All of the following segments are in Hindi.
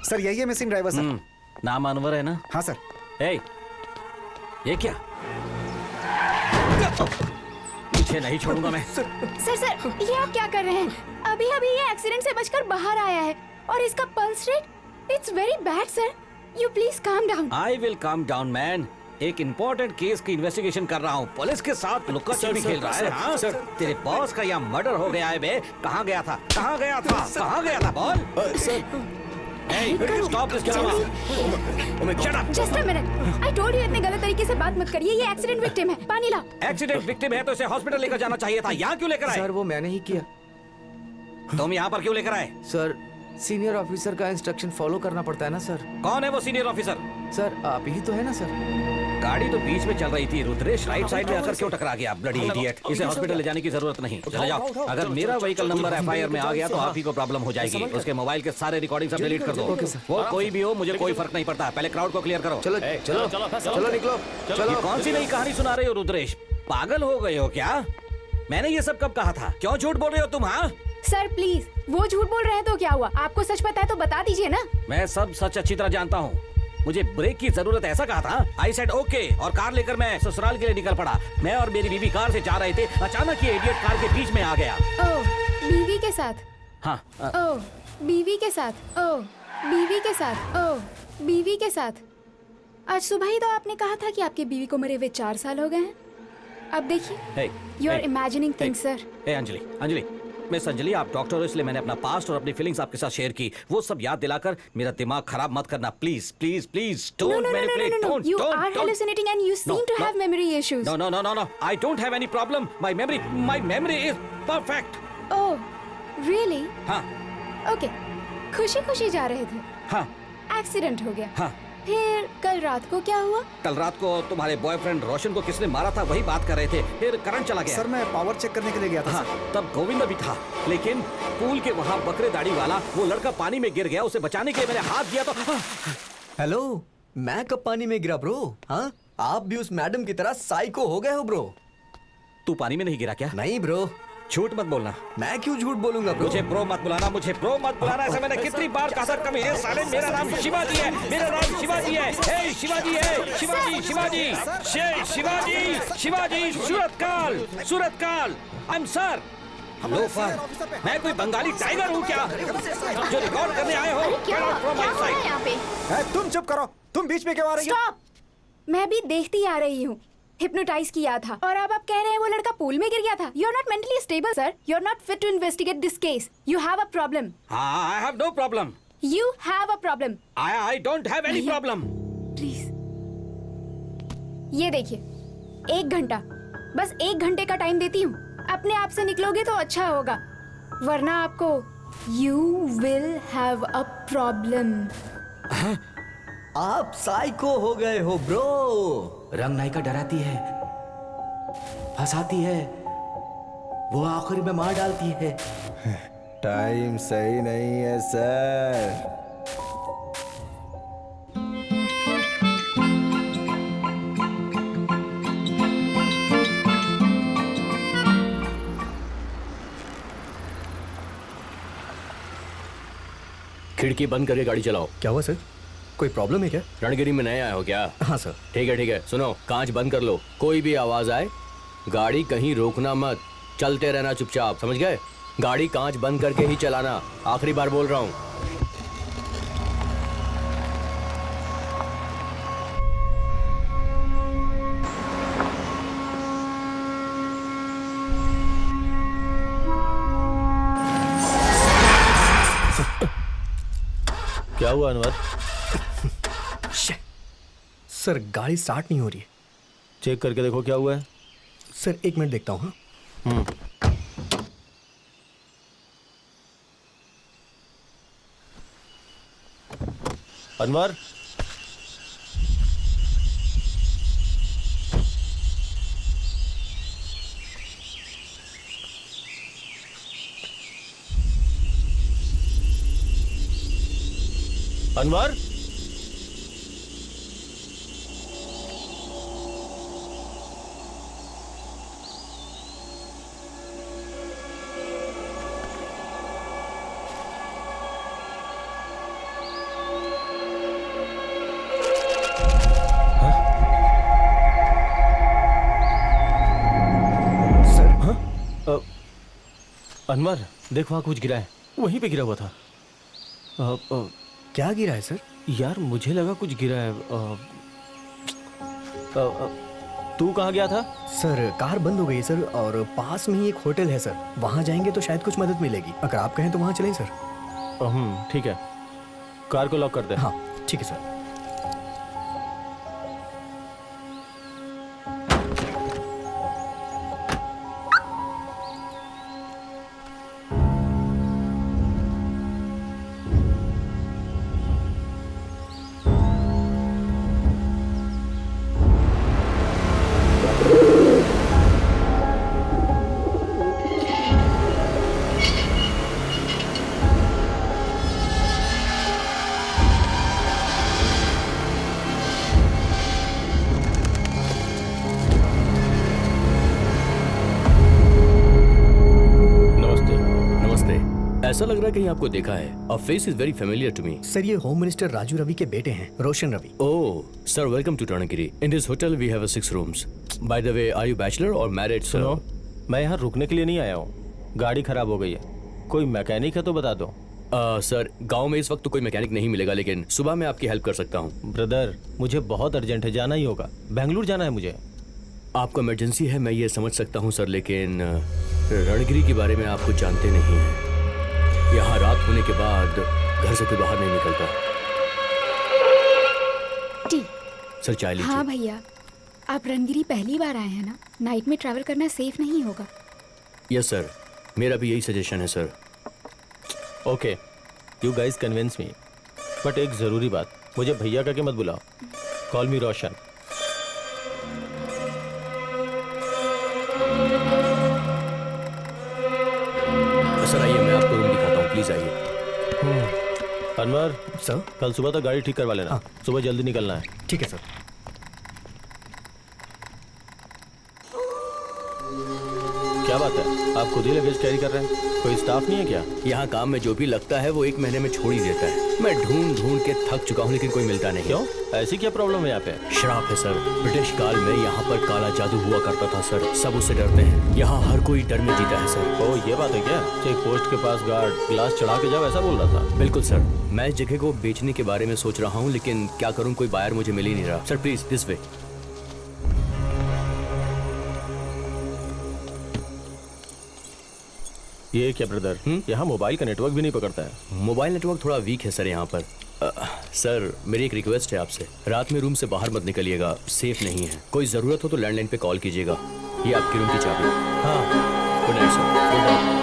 सर यही है मिसिंग ड्राइवर सर। नाम अनवर है ना? हाँ सर। ए, ये क्या? पीछे नहीं छोड़ूंगा मैं। सर ये आप क्या कर रहे हैं? अभी अभी ये एक्सीडेंट से बचकर बाहर आया है और इसका pulse rate it's very bad sir. You please calm down. I will calm down man. एक इम्पोर्टेंट केस की इन्वेस्टिगेशन कर रहा हूँ। पुलिस के साथ लुक्का छिपी खेल रहा है। हाँ सर, तेरे बॉस का यहाँ मर्डर हो गया है बे। कहाँ गया था? कहाँ गया था? कहाँ गया था? बोल sir. Hey, stop this drama. Shut up. Just a minute. I told you इतने गलत तरीके से बात मत करिए। ये एक्सीडेंट विक्टिम है। पानी ला। एक्सीडेंट विक्टिम है तो इसे हॉस्पिटल लेकर जाना चाहिए था। यहाँ क्यों लेकर आए? सर वो मैंने ही किया। तुम यहाँ पर क्यों लेकर आए? सर सीनियर ऑफिसर का इंस्ट्रक्शन फॉलो करना पड़ता है ना सर। कौन है वो सीनियर ऑफिसर? सर आप ही तो है ना सर। गाड़ी तो बीच में चल रही थी। रुद्रेश राइट साइड में आकर क्यों टकरा गया? Bloody idiot. इसे हॉस्पिटल ले जाने की जरूरत नहीं। चले जाओ। अगर मेरा व्हीकल नंबर एफआईआर में आ गया तो आप ही को प्रॉब्लम हो जाएगी। उसके मोबाइल के सारे रिकॉर्डिंग सब डिलीट कर दो। वो कोई भी हो, मुझे कोई फर्क नहीं पड़ता। पहले क्राउड को क्लियर करो। चलो चलो चलो निकलो। चलो। कौन सी नई कहानी सुना रहे हो रुद्रेश? पागल हो गए हो क्या? मैंने ये सब कब कहा था? क्यों झूठ बोल रहे हो तुम? हाँ सर प्लीज, वो झूठ बोल रहे हैं तो क्या हुआ? आपको सच पता है तो बता दीजिए ना। मैं सब सच अच्छी तरह जानता हूँ। मुझे ब्रेक की जरूरत ऐसा कहा था। आई सेड ओके और कार लेकर मैं ससुराल के लिए निकल पड़ा। मैं और मेरी बीवी कार से जा रहे थे। अचानक ये इडियट कार के बीच में आ गया। ओह, बीवी के साथ? हाँ। ओह, बीवी के साथ। ओह, बीवी के साथ। ओह, बीवी के साथ। आज सुबह ही तो आपने कहा था कि आपकी बीवी को मरे हुए 4 साल हो गए हैं। अब देखिए, you are imagining things sir. Anjali miss Anjali, आप डॉक्टर हो इसलिए मैंने अपना पास्ट और अपनी फीलिंग्स आपके साथ शेयर की। वो सब याद दिलाकर मेरा दिमाग खराब मत करना please please please. Don't manipulate. Don't You are hallucinating and you seem to have memory issues. No. I don't have any problem. My memory is perfect. Oh, really? हाँ। Okay. खुशी जा रहे थे। हाँ। एक्सीडेंट हो गया। हाँ। फिर कल रात को क्या हुआ? कल रात को तुम्हारे बॉयफ्रेंड रोशन को किसने मारा था वही बात कर रहे थे। फिर करंट चला गया। सर मैं पावर चेक करने के लिए गया था। हाँ, तब गोविंद भी था। लेकिन पूल के वहाँ बकरे दाढ़ी वाला वो लड़का पानी में गिर गया। उसे बचाने के लिए मैंने हाथ दिया तो हेलो, मैं कब पानी में गिरा ब्रो? हाँ, आप भी उस मैडम की तरह साइको हो गए हो ब्रो। तू पानी में नहीं गिरा क्या? नहीं ब्रो। झूठ मत बोलना। मैं क्यों झूठ बोलूंगा ब्रो? मुझे ब्रो मत बुलाना। ऐसा मैंने कितनी बार कहा था? कमीने साले, मेरा नाम शिवाजी है। Hey Shivaji Suratkal. I am sir loafer. मैं कोई बंगाली टाइगर हूँ क्या जो रिकॉर्ड करने आए हो? यहाँ पे? तुम चुप करो। तुम बीच में क्यों आ रही हो? Stop! मैं भी देखती आ रही हूँ। हिप्नोटाइज किया था और अब आप कह रहे हैं वो लड़का पूल में गिर गया था। You are not mentally stable, sir. You are not fit to investigate this case. You have a problem. I have no problem. You have a problem. I don't have any problem. Please. ये देखिए, 1 घंटा, बस 1 घंटे का टाइम देती हूँ। अपने आप से निकलोगे तो अच्छा होगा, वरना आपको You will have a problem. आप साइको हो गए हो ब्रो। रंग नायिका डराती है, फंसाती है, वो आखिर में मार डालती है। टाइम सही नहीं है सर। खिड़की बंद करके गाड़ी चलाओ। क्या हुआ सर? कोई प्रॉब्लम है क्या? रणगिरी में नए आए हो क्या? हाँ सर। ठीक है। सुनो, कांच बंद कर लो। कोई भी आवाज आए गाड़ी कहीं रोकना मत, चलते रहना चुपचाप, समझ गए? गाड़ी कांच बंद करके ही चलाना। आखिरी बार बोल रहा हूँ। क्या हुआ अनवर? सर गाड़ी स्टार्ट नहीं हो रही है। चेक करके देखो क्या हुआ है। सर 1 मिनट देखता हूँ। अनवर, अनवर, अनवर देख वहाँ कुछ गिरा है, वहीं पे गिरा हुआ था। क्या गिरा है सर? यार मुझे लगा कुछ गिरा है। तू कहाँ गया था? सर कार बंद हो गई है सर, और पास में ही एक होटल है सर, वहाँ जाएंगे तो शायद कुछ मदद मिलेगी। अगर आप कहें तो वहाँ चलें सर। ठीक है, कार को लॉक कर दे। हाँ ठीक है सर। ऐसा लग रहा है कहीं आपको देखा है। A face is very familiar to me. Sir ये होम मिनिस्टर राजू रवि के बेटे हैं, Roshan Ravi. Oh sir, welcome to Turngiri. In this hotel we have 6 rooms. By the way, are you bachelor or married? सुनो, मैं यहाँ रुकने के लिए नहीं आया हूँ, गाड़ी खराब हो गई है, कोई मैकेनिक है तो बता दो। सर गांव में इस वक्त तो कोई मैकेनिक नहीं मिलेगा, लेकिन सुबह मैं आपकी हेल्प कर सकता हूँ। ब्रदर मुझे बहुत अर्जेंट है, जाना ही होगा, बेंगलुरु जाना है मुझे। आपको इमरजेंसी है, मैं ये समझ सकता हूँ सर, लेकिन रणगिरी के बारे में आप कुछ जानते नहीं हैं। यहाँ रात होने के बाद घर से कोई बाहर नहीं निकलता। टी सर चाय लीजिए। हाँ भैया, आप रणगिरी पहली बार आए हैं ना, नाइट में ट्रैवल करना सेफ नहीं होगा। यस सर, मेरा भी यही सजेशन है sir. Okay, you guys convince me, but एक जरूरी बात, मुझे भैया का के मत बुलाओ, कॉल मी रोशन। सर आइए, मैं आपको रूम दिखाता हूँ, प्लीज आइए। अनवर सर कल सुबह तक गाड़ी ठीक करवा लेना। हाँ। सुबह जल्दी निकलना है। ठीक है सर। क्या बात है, आप खुद ही लगेज कैरी कर रहे हैं, कोई स्टाफ नहीं है क्या? यहाँ काम में जो भी लगता है वो 1 महीने में छोड़ ही देता है। मैं ढूंढ ढूंढ के थक चुका हूँ, लेकिन कोई मिलता नहीं। क्यों, ऐसी क्या प्रॉब्लम है यहाँ पे? श्राप है सर। ब्रिटिश काल में यहाँ पर काला जादू हुआ करता था सर, सब उससे डरते हैं। यहाँ हर कोई डर में जीता है सर। ओ ये बात है क्या? चेक पोस्ट के पास गार्ड ग्लास चढ़ा के जाओ, ऐसा बोल रहा था? बिल्कुल सर, मैं इस जगह को बेचने के बारे में सोच रहा हूँ, लेकिन क्या करूँ, कोई बायर मुझे मिल ही नहीं रहा। Sir please this way. ये क्या ब्रदर, यहाँ मोबाइल का नेटवर्क भी नहीं पकड़ता है। मोबाइल नेटवर्क थोड़ा वीक है सर यहाँ पर। सर मेरी एक रिक्वेस्ट है आपसे, रात में रूम से बाहर मत निकलिएगा, सेफ नहीं है। कोई ज़रूरत हो तो लैंडलाइन पे कॉल कीजिएगा। ये आपकी रूम की चाबी। हाँ, good night sir. Good night.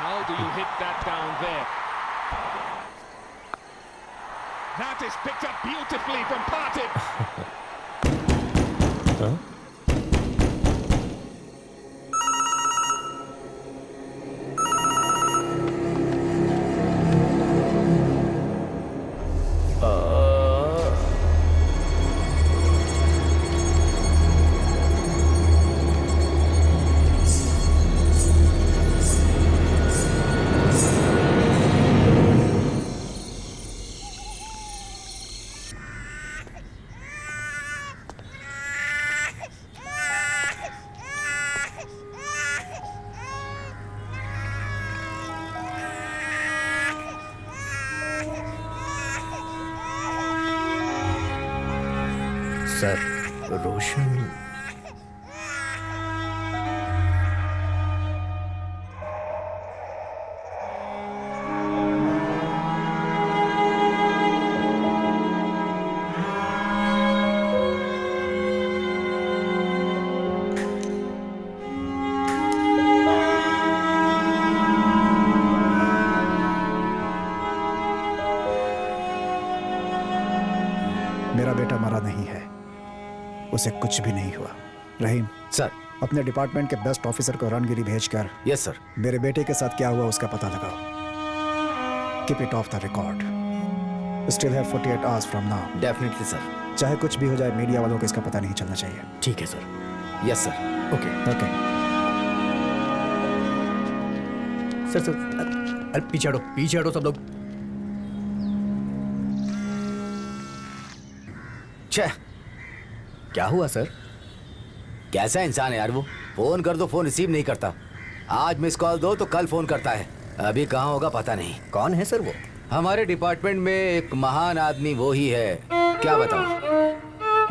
How do you hit that down there? That is picked up beautifully from Partey. हाँ? सर रोशन मेरा बेटा मरा नहीं है, उसे कुछ भी नहीं हुआ। रहीम, सर अपने डिपार्टमेंट के बेस्ट ऑफिसर को रणगिरी भेजकर यस सर। मेरे बेटे के साथ क्या हुआ उसका पता लगाओ। Keep it of the record. Still have 48 hours from now. Definitely sir. चाहे कुछ भी हो जाए, मीडिया वालों को इसका पता नहीं चलना चाहिए। ठीक है sir. Yes sir. Okay okay sir. अरे पीछे हटो सब लोग। छह, क्या हुआ सर? कैसा इंसान है यार वो। फोन कर दो, फोन रिसीव नहीं करता। आज मिस कॉल दो तो कल फोन करता है। अभी कहाँ होगा पता नहीं। कौन है सर वो? हमारे डिपार्टमेंट में एक महान आदमी वो ही है। क्या बताऊं,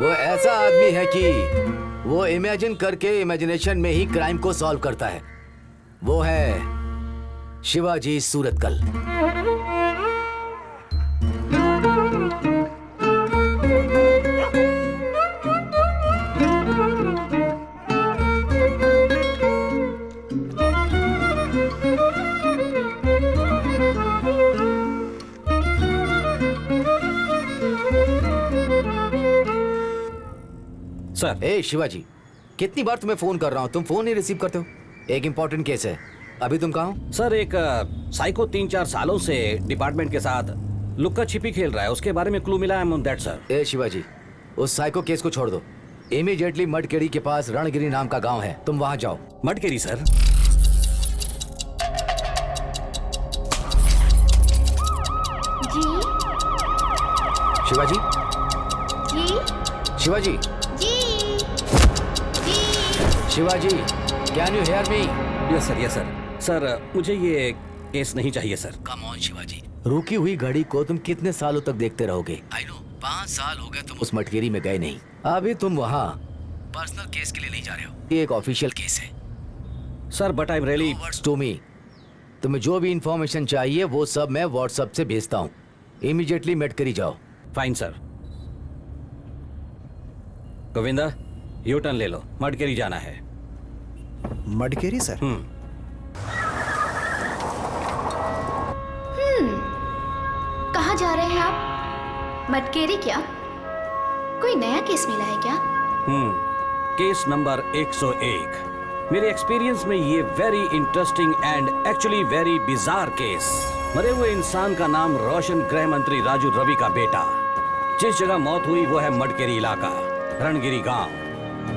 वो ऐसा आदमी है कि वो इमेजिन करके इमेजिनेशन में ही क्राइम को सॉल्व करता है। वो है शिवाजी सूरतकल। सर, ए शिवाजी, कितनी बार तुम्हें फोन कर रहा हूँ, तुम फोन नहीं रिसीव करते हो। एक इंपॉर्टेंट केस है। अभी तुम कहाँ हो? सर एक साइको 3-4 सालों से डिपार्टमेंट के साथ लुक्का छिपी खेल रहा है, उसके बारे में क्लू मिला है ऑन दैट सर। ए शिवाजी, उस साइको केस को छोड़ दो। इमीडिएटली मडकेरी के पास रणगिरी नाम का गांव है, तुम वहां जाओ। मडकेरी सर? जी शिवाजी, जी शिवाजी, जी जी। Shivaji, can you hear me? Yes sir, yes sir. Sir मुझे ये केस नहीं चाहिए सर। कम ऑन शिवाजी, रुकी हुई घड़ी को तुम कितने सालों तक देखते रहोगे? आई नो 5 साल हो गए तुम उस मटकेरी में गए नहीं। अभी तुम वहाँ पर्सनल केस के लिए नहीं जा रहे हो, ये एक ऑफिशियल केस है। Sir but I am really words to me. तुम्हें जो भी इंफॉर्मेशन चाहिए वो सब मैं व्हाट्सएप से भेजता हूँ। इमीडिएटली मटकेरी जाओ। Fine sir. Govinda, U turn ले लो, मडकेरी जाना है। मडकेरी सर? कहाँ जा रहे हैं आप? मटकेरी क्या? कोई नया केस मिला है क्या? Case number 101। मेरे एक्सपीरियंस में ये very interesting and actually very bizarre case. मरे हुए इंसान का नाम रोशन गृह मंत्री राजू रवि का बेटा। जिस जगह मौत हुई वो है मडकेरी इलाका, रणगिरी गांव।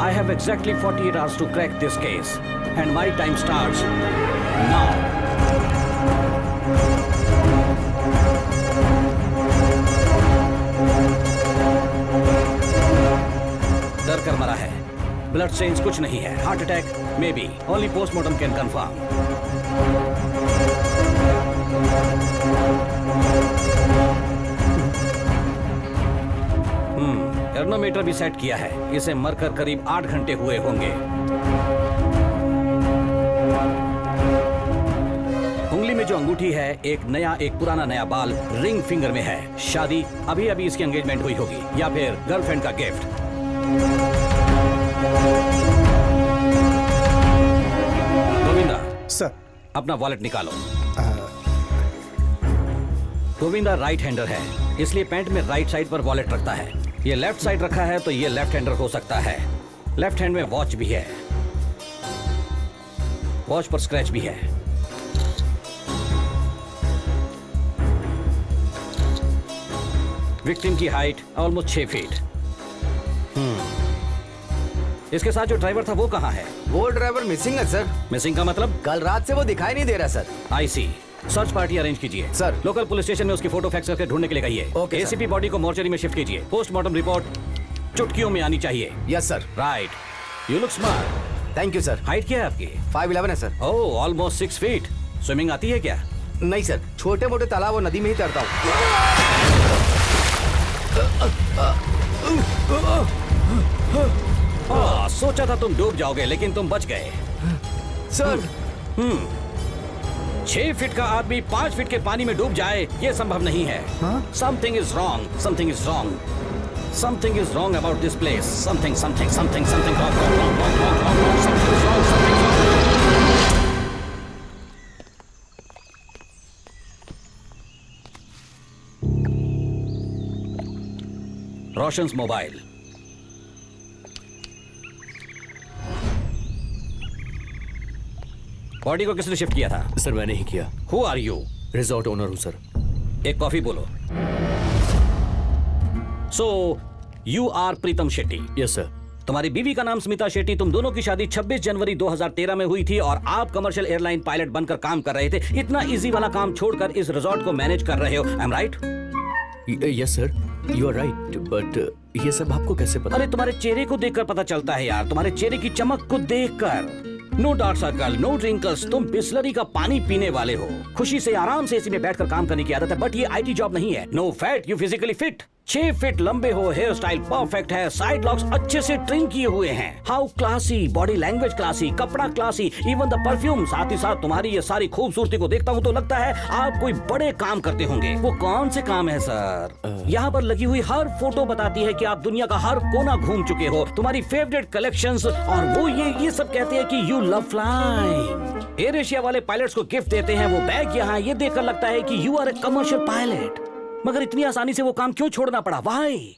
I have exactly 48 hours to crack this case and my time starts now. डर कर मरा है, ब्लड स्टेन्स कुछ नहीं है, heart attack maybe, only postmortem can confirm. एर्नोमीटर भी सेट किया है, इसे मरकर करीब 8 घंटे हुए होंगे। उंगली में जो अंगूठी है, एक नया एक पुराना नया बाल रिंग फिंगर में है। शादी अभी अभी इसकी एंगेजमेंट हुई होगी या फिर गर्लफ्रेंड का गिफ्ट। गोविंदा सर। अपना वॉलेट निकालो। गोविंदा राइट हैंडर है, इसलिए पैंट में राइट साइड पर वॉलेट रखता है। ये लेफ्ट साइड रखा है तो ये लेफ्ट हैंडर हो सकता है। लेफ्ट हैंड में वॉच भी है, वॉच पर स्क्रैच भी है। विक्टिम की हाइट ऑलमोस्ट 6 फीट। इसके साथ जो ड्राइवर था वो कहाँ है? वो ड्राइवर मिसिंग है सर। मिसिंग का मतलब? कल रात से वो दिखाई नहीं दे रहा सर। आई सी। सर्च पार्टी अरेंज कीजिए सर। लोकल पुलिस स्टेशन में उसकी फोटो फैक्स करके ढूंढने के लिए कहिए। Okay, sir. एसीपी बॉडी को मोर्चरी में शिफ्ट कीजिए। पोस्टमार्टम रिपोर्ट चुटकियों में आनी चाहिए। Yes sir. Right. You look smart. Thank you sir. Height क्या है आपकी? 5'11" है सर। ओह, ऑलमोस्ट 6 फीट। स्विमिंग आती है क्या? नहीं सर, छोटे मोटे तालाब और नदी में ही तैरता हूँ। सोचा था तुम डूब जाओगे लेकिन तुम बच गए। सर 6 फीट का आदमी 5 फीट के पानी में डूब जाए, ये संभव नहीं है। Something is wrong, something is wrong, something is wrong about this place. Something something something something wrong, wrong, wrong, wrong, wrong, wrong, something is wrong, something is wrong. Roshan's mobile. Body को किसने शिफ्ट किया था? सर मैंने ही किया। Who are you? Resort owner हूँ सर। एक कॉफी बोलो। So you are Pritam Shetty. Yes sir. तुम्हारी बीवी का नाम स्मिता शेट्टी। तुम दोनों की शादी 26 जनवरी 2013 में हुई थी और आप कमर्शियल एयरलाइन पायलट बनकर काम कर रहे थे। इतना इजी वाला काम छोड़कर इस रिजॉर्ट को मैनेज कर रहे हो। I am right? Yes sir, you are right, but ये सब आपको कैसे पता? अरे तुम्हारे चेहरे को देखकर पता चलता है यार, तुम्हारे चेहरे की चमक को देखकर। No dark circle, no wrinkles, तुम बिस्लरी का पानी पीने वाले हो। खुशी से आराम से एसी में बैठकर काम करने की आदत है, बट ये आईटी जॉब नहीं है। No fat, you physically fit. 6 feet लंबे हो, हेयर स्टाइल परफेक्ट है, साइड लॉक्स अच्छे से ट्रिम किए हुए हैं। How classy, body language classy, कपड़ा क्लासी, इवन द परफ्यूम। साथ ही साथ तुम्हारी ये सारी खूबसूरती को देखता हूँ तो लगता है आप कोई बड़े काम करते होंगे। वो कौन से काम है सर? यहाँ पर लगी हुई हर फोटो बताती है कि आप दुनिया का हर कोना घूम चुके हो। तुम्हारी फेवरेट कलेक्शंस, और वो ये सब कहते हैं कि you love flying. Air Asia वाले पायलट्स को गिफ्ट देते हैं वो बैग यहाँ, ये देखकर लगता है कि you are a commercial pilot. मगर इतनी आसानी से वो काम क्यों छोड़ना पड़ा? वाई?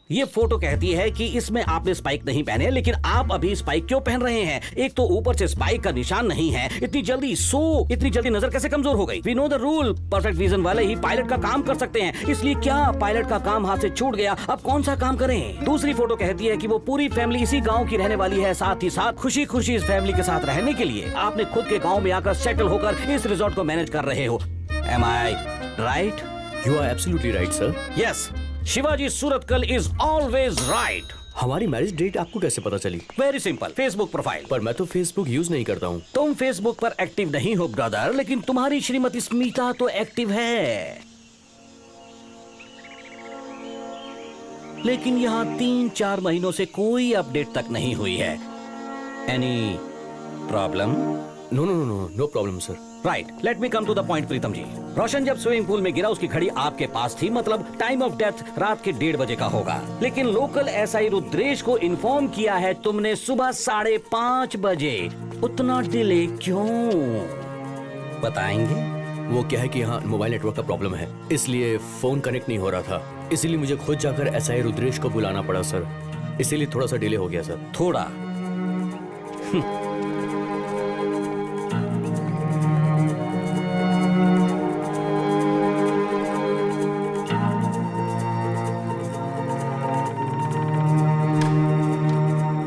ये फोटो कहती है कि इसमें आपने स्पाइक नहीं पहने, लेकिन आप अभी स्पाइक क्यों पहन रहे हैं? एक तो ऊपर से स्पाइक का निशान नहीं है। इतनी जल्दी नजर कैसे कमजोर हो गई? We know the rule, perfect vision वाले ही पायलट का काम कर सकते हैं। इसलिए क्या पायलट का काम हाथ से छूट गया? अब कौन सा काम करें? दूसरी फोटो कहती है कि वो पूरी फैमिली इसी गाँव की रहने वाली है। साथ ही साथ खुशी खुशी इस फैमिली के साथ रहने के लिए आपने खुद के गाँव में आकर सेटल होकर इस रिजॉर्ट को मैनेज कर रहे हो। Am I right? You are absolutely right sir. Yes, Shivaji Suratkal is always right. हमारी मैरिज डेट आपको कैसे पता चली? Very simple, Facebook profile. पर मैं तो फेसबुक यूज नहीं करता हूँ। तुम फेसबुक पर एक्टिव नहीं हो ब्रदर, लेकिन तुम्हारी श्रीमती स्मिता तो एक्टिव है। लेकिन यहाँ 3-4 महीनों से कोई अपडेट तक नहीं हुई है। Any problem? No problem sir. Right, let me come to the point Pritam ji. Roshan जब स्विमिंग पूल में गिरा उसकी घड़ी आपके पास थी, मतलब टाइम ऑफ डेथ रात के 1:30 बजे का होगा। लेकिन लोकल एसआई रुद्रेश को इन्फॉर्म किया है तुमने सुबह 5:30 बजे। उतना डिले क्यों? बताएंगे? वो क्या है कि यहाँ मोबाइल नेटवर्क का प्रॉब्लम है, इसलिए फोन कनेक्ट नहीं हो रहा था। इसीलिए मुझे खुद जाकर एसआई रुद्रेश को बुलाना पड़ा सर। इसीलिए थोड़ा सा डिले हो गया सर। थोड़ा?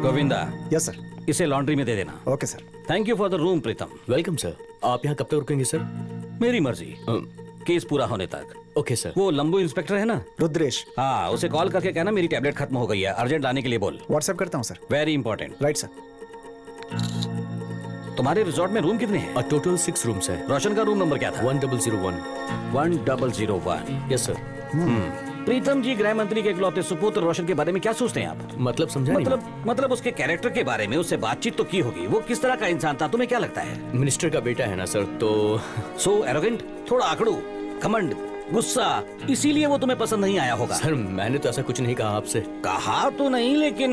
Govinda, yes sir. इसे लॉन्ड्री में दे देना। Okay sir. Thank you for the room Pritam. Welcome sir. आप यहाँ कब तक रुकेंगे सर? मेरी मर्जी, केस पूरा होने तक। Okay sir. वो लंबू इंस्पेक्टर है ना, रुद्रेश। हाँ, उसे कॉल करके कहना मेरी टैबलेट खत्म हो गई है, अर्जेंट लाने के लिए बोल। व्हाट्सएप करता हूँ sir. Very important. Right sir. तुम्हारे रिजॉर्ट में रूम कितने हैं? टोटल 6 रूम्स है। रोशन का रूम नंबर क्या था? 1001। 1001। Yes sir. प्रीतम जी, गृह मंत्री के इकलौते सुपुत्र रोशन के बारे में क्या सोचते हैं आप? मतलब समझा नहीं। मतलब उसके कैरेक्टर के बारे में उससे बातचीत तो की होगी। वो किस तरह का इंसान था, तुम्हें क्या लगता है? मिनिस्टर का बेटा है ना सर, तो सो एरोगेंट, थोड़ा आकड़ू, घमंड, गुस्सा, इसीलिए वो तुम्हें पसंद नहीं आया होगा। सर मैंने तो ऐसा कुछ नहीं कहा आपसे। कहा तो नहीं, लेकिन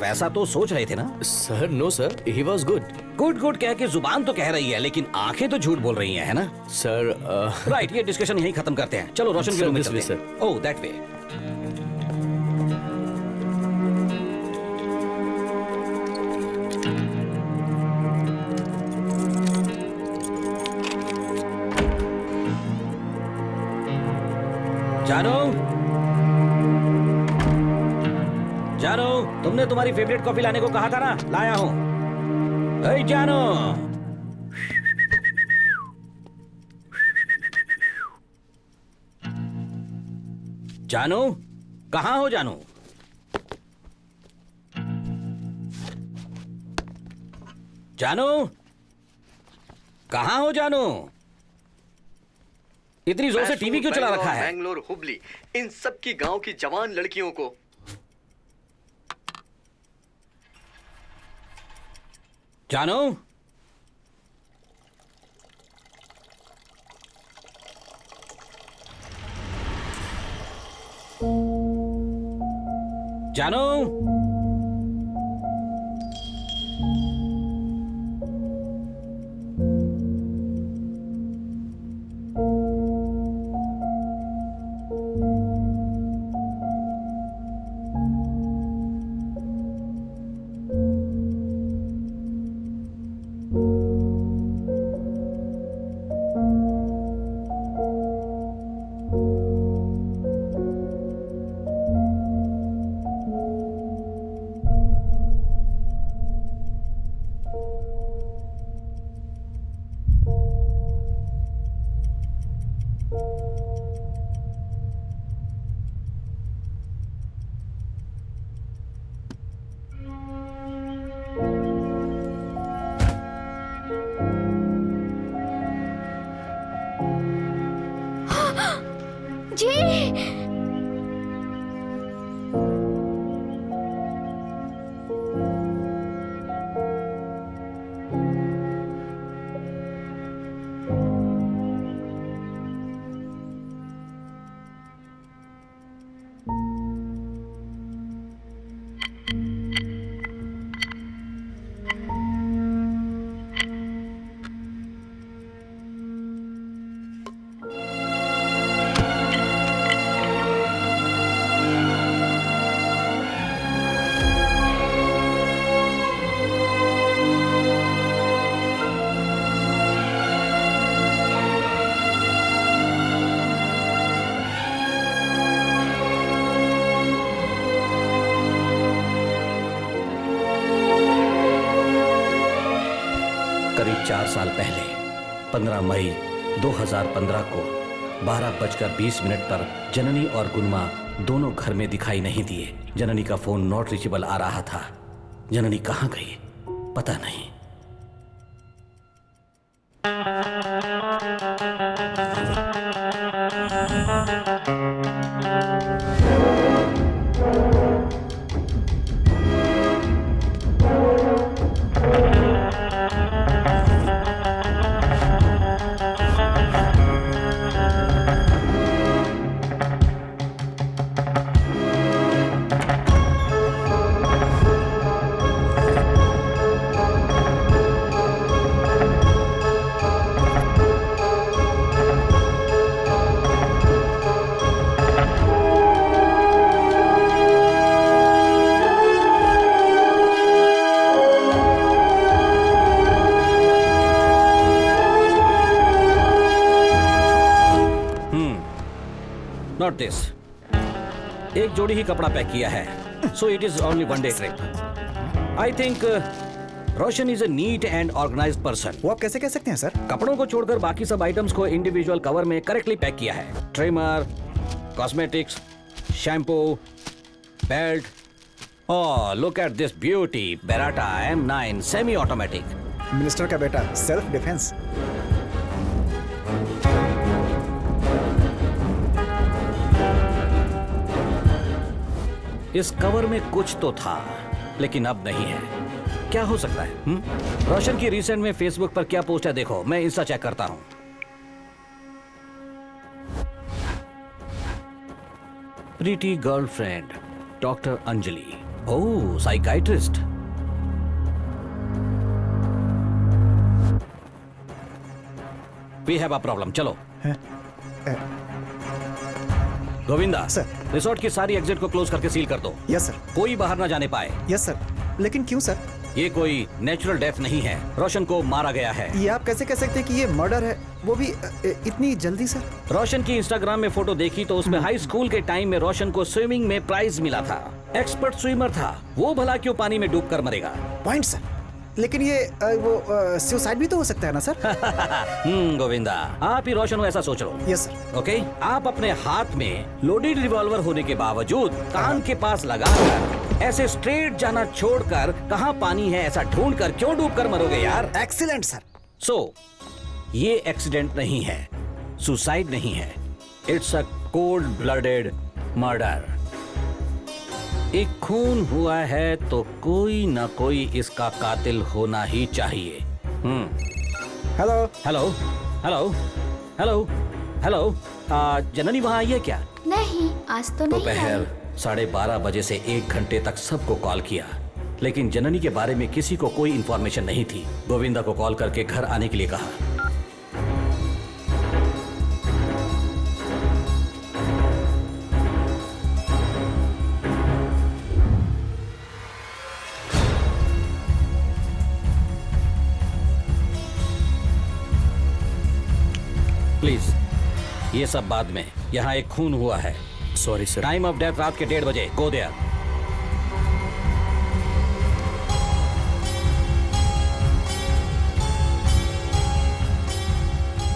वैसा तो सोच रहे थे ना? Sir no sir, he was good. Good कह के जुबान तो कह रही है, लेकिन आंखें तो झूठ बोल रही हैं, है ना? सर राइट, ये डिस्कशन यहीं खत्म करते हैं। चलो रोशन के रूम में चलते हैं। ओह, दैट वे। जानो, तुमने तुम्हारी फेवरेट कॉफी लाने को कहा था ना, लाया हूं। ए जानो, जानो, कहाँ हो जानो? जानो, कहाँ हो जानो? इतनी जोर से टीवी क्यों चला रखा है? बैंगलोर, हुबली, इन सब की गांव की जवान लड़कियों को जानो, जानो, 4 साल पहले 15 मई 2015 को 12:20 पर जननी और गुनमा दोनों घर में दिखाई नहीं दिए। जननी का फोन नॉट रीचेबल आ रहा था। जननी कहाँ गई पता नहीं। Not this. एक जोड़ी ही कपड़ा पैक किया है, so it is only one day trip. I think Roshan is a neat and organised person. वो आप कैसे कह सकते हैं सर? कपड़ों को छोड़कर बाकी सब आइटम्स को इंडिविजुअल कवर में करेक्टली पैक किया है। Trimmer, cosmetics, shampoo, belt. Oh, look at this beauty, Beretta M9 semi automatic. Minister का बेटा, सेल्फ डिफेंस। इस कवर में कुछ तो था, लेकिन अब नहीं है। क्या हो सकता है? रोशन की रिसेंट में फेसबुक पर क्या पोस्ट है देखो, मैं इंस्टा चेक करता हूं। Pretty girlfriend doctor Anjali. Oh, psychiatrist. We have a problem. चलो गोविंदा सर। रिसोर्ट की सारी एग्जिट को क्लोज करके सील कर दो। Yes sir. कोई बाहर ना जाने पाए। Yes sir. लेकिन क्यों सर? ये कोई नेचुरल डेथ नहीं है। रोशन को मारा गया है। ये आप कैसे कह सकते हैं कि ये मर्डर है, वो भी इतनी जल्दी सर? रोशन की इंस्टाग्राम में फोटो देखी तो उसमें हाई स्कूल के टाइम में रोशन को स्विमिंग में प्राइज मिला था। एक्सपर्ट स्विमर था। वो भला क्यों पानी में डूब कर मरेगा? Point sir. लेकिन ये वो सुसाइड भी तो हो सकता है ना सर? गोविंदा, आप ही रोशन हो ऐसा सोच लो। Yes sir. ओके, आप अपने हाथ में लोडेड रिवॉल्वर होने के बावजूद कान के पास लगाकर ऐसे स्ट्रेट जाना छोड़कर कहाँ पानी है ऐसा ढूंढकर क्यों डूब कर मरोगे यार? Excellent sir. सो ये एक्सीडेंट नहीं है, सुसाइड नहीं है, it's a cold blooded murder. एक खून हुआ है तो कोई ना कोई इसका कातिल होना ही चाहिए। Hello hello hello hello hello, Janani वहाँ आई है क्या? नहीं, आज तो नहीं दोपहर आई। 12:30 बजे से 1 घंटे तक सबको कॉल किया, लेकिन जननी के बारे में किसी को कोई इन्फॉर्मेशन नहीं थी। गोविंदा को कॉल करके घर आने के लिए कहा। प्लीज, ये सब बाद में। यहाँ एक खून हुआ है। Sorry sir. Time of death रात के 1:30 बजे। Go there.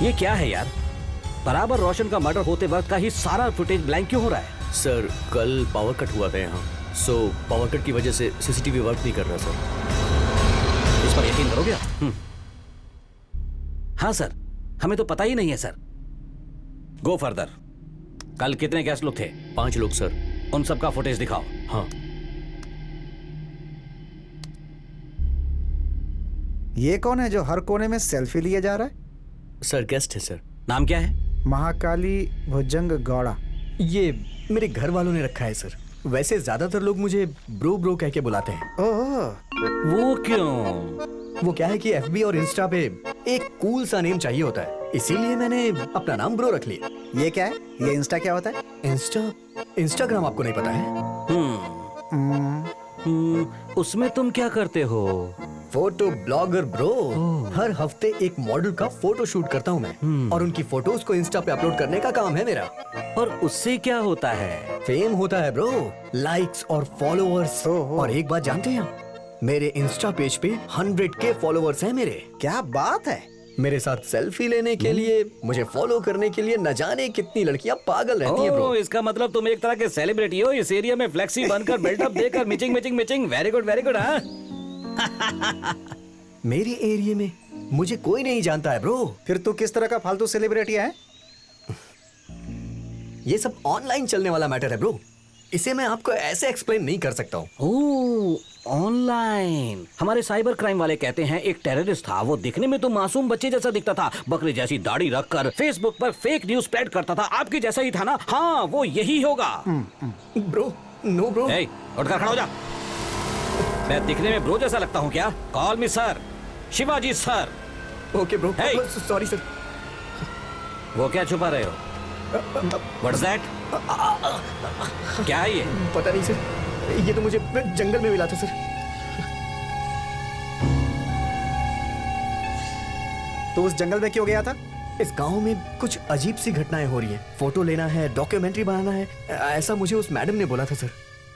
ये क्या है यार? बराबर रोशन का मर्डर होते वक्त का ही सारा फुटेज ब्लैंक क्यों हो रहा है? सर, कल पावर कट हुआ था यहाँ, सो पावर कट की वजह से सीसीटीवी वर्क नहीं कर रहा सर। इस पर यकीन करोगे? हाँ सर, हमें तो पता ही नहीं है सर। Go further. कल कितने गेस्ट लोग थे? 5 लोग सर। उन सब का फुटेज दिखाओ। हाँ। ये कौन है जो हर कोने में सेल्फी लिए जा रहा है? सर, गेस्ट है सर। नाम क्या है? महाकाली भुजंग गौड़ा। ये मेरे घर वालों ने रखा है सर। वैसे ज्यादातर लोग मुझे ब्रो ब्रो कह के बुलाते हैं। ओह, वो क्यों? वो क्या है कि एफबी और इंस्टा पे एक कूल सा नेम चाहिए होता है, इसीलिए मैंने अपना नाम ब्रो रख लिया। ये क्या है? ये इंस्टा क्या होता है? इंस्टाग्राम आपको नहीं पता है? उसमें तुम क्या करते हो? Photo blogger bro. हर हफ्ते एक मॉडल का फोटो शूट करता हूँ मैं, और उनकी फोटोज को इंस्टा पे अपलोड करने का काम है मेरा। और उससे क्या होता है? फेम होता है ब्रो, लाइक्स और फॉलोअर्स। और एक बात जानते हैं, मेरे इंस्टा पेज पे 100K फॉलोअर्स हैं मेरे। क्या बात है। मेरे साथ सेल्फी लेने के लिए, मुझे फॉलो करने के लिए न जाने कितनी लड़कियां पागल रहती हैं ब्रो। इसका मतलब तुम एक तरह के सेलिब्रिटी हो इस एरिया में, फ्लेक्सी बनकर बिल्डअप देकर मिचिंग। वेरी गुड हाँ। मेरे एरिया में मुझे कोई नहीं जानता है ब्रो। फिर तू किस तरह का फालतू सेलिब्रिटी है? ये सब ऑनलाइन चलने वाला मैटर है ब्रो। इसे मैं आपको ऐसे एक्सप्लेन नहीं कर सकता हूँ। ऑनलाइन। हमारे साइबर क्राइम वाले कहते हैं एक टेररिस्ट था, वो दिखने में तो मासूम बच्चे जैसा दिखता था, बकरी जैसी दाढ़ी रखकर फेसबुक पर फेक न्यूज स्प्रेड करता था। आपकी जैसा ही था ना? हाँ, वो यही होगा। Bro, no bro. उठकर खड़ा हो जा। मैं दिखने में ब्रो जैसा लगता हूँ क्या? कॉल मी sir, Shivaji sir. Okay bro, sorry sir. वो क्या छुपा रहे हो? What's that? क्या है ये? पता नहीं सर, ये तो मुझे जंगल में मिला था सर। तो उस जंगल में क्यों गया था? इस गांव में कुछ अजीब सी घटनाएं हो रही हैं। फोटो लेना है, डॉक्यूमेंट्री बनाना है, ऐसा मुझे उस मैडम ने बोला था सर।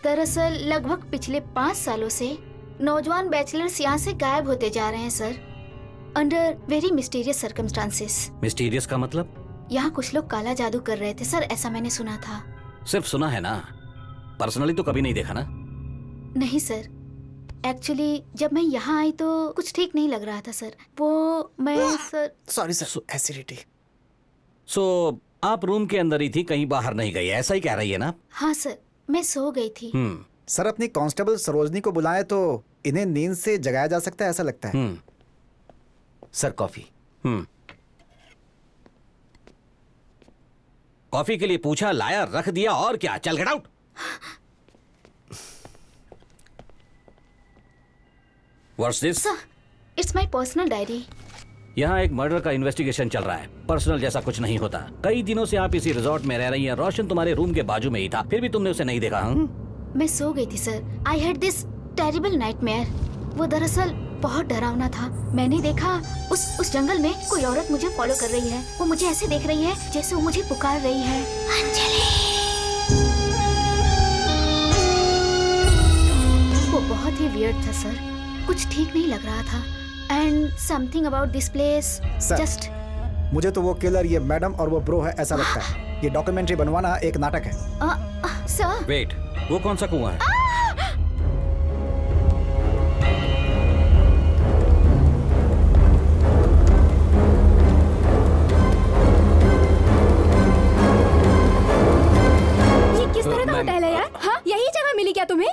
दरअसल लगभग पिछले 5 सालों से नौजवान बैचलर्स यहाँ से गायब होते जा रहे हैं sir, under very mysterious circumstances. Mysterious का मतलब? यहाँ कुछ लोग काला जादू कर रहे थे सर, ऐसा मैंने सुना था। सिर्फ सुना है ना, पर्सनली तो कभी नहीं देखा ना? नहीं सर, एक्चुअली जब मैं यहाँ आई तो कुछ ठीक नहीं लग रहा था सर। वो मैं सर, सॉरी सर, एसिडिटी। सो आप रूम के अंदर ही थी, कहीं बाहर नहीं गई, ऐसा ही कह रही है ना? हाँ सर, मैं सो गई थी। सर, अपनी कांस्टेबल सरोजनी को बुलाए तो इन्हें नींद से जगाया जा सकता है, ऐसा लगता है। Sir coffee. कॉफी के लिए पूछा, लाया, रख दिया, और क्या? चल get out. What's this? Sir, it's my personal diary. यहाँ एक मर्डर का इन्वेस्टिगेशन चल रहा है। पर्सनल जैसा कुछ नहीं होता। कई दिनों से आप इसी रिजॉर्ट में रह रही हैं। रोशन तुम्हारे रूम के बाजू में ही था, फिर भी तुमने उसे नहीं देखा? मैं सो गई थी sir. I had this terrible nightmare. वो दरअसल बहुत डरावना था। मैंने देखा उस जंगल में कोई औरत मुझे फॉलो कर रही है। वो मुझे ऐसे देख रही है जैसे वो मुझे पुकार रही है, अंजलि। वो बहुत ही वियर्ड था सर, कुछ ठीक नहीं लग रहा था। And something about this place just. मुझे तो वो किलर ये मैडम और वो ब्रो है ऐसा लगता है। ये डॉक्यूमेंट्री बनवाना एक नाटक है। सर वेट, वो कौन सा कुआं है? होटल है यार? हाँ, यही जगह मिली क्या तुम्हें?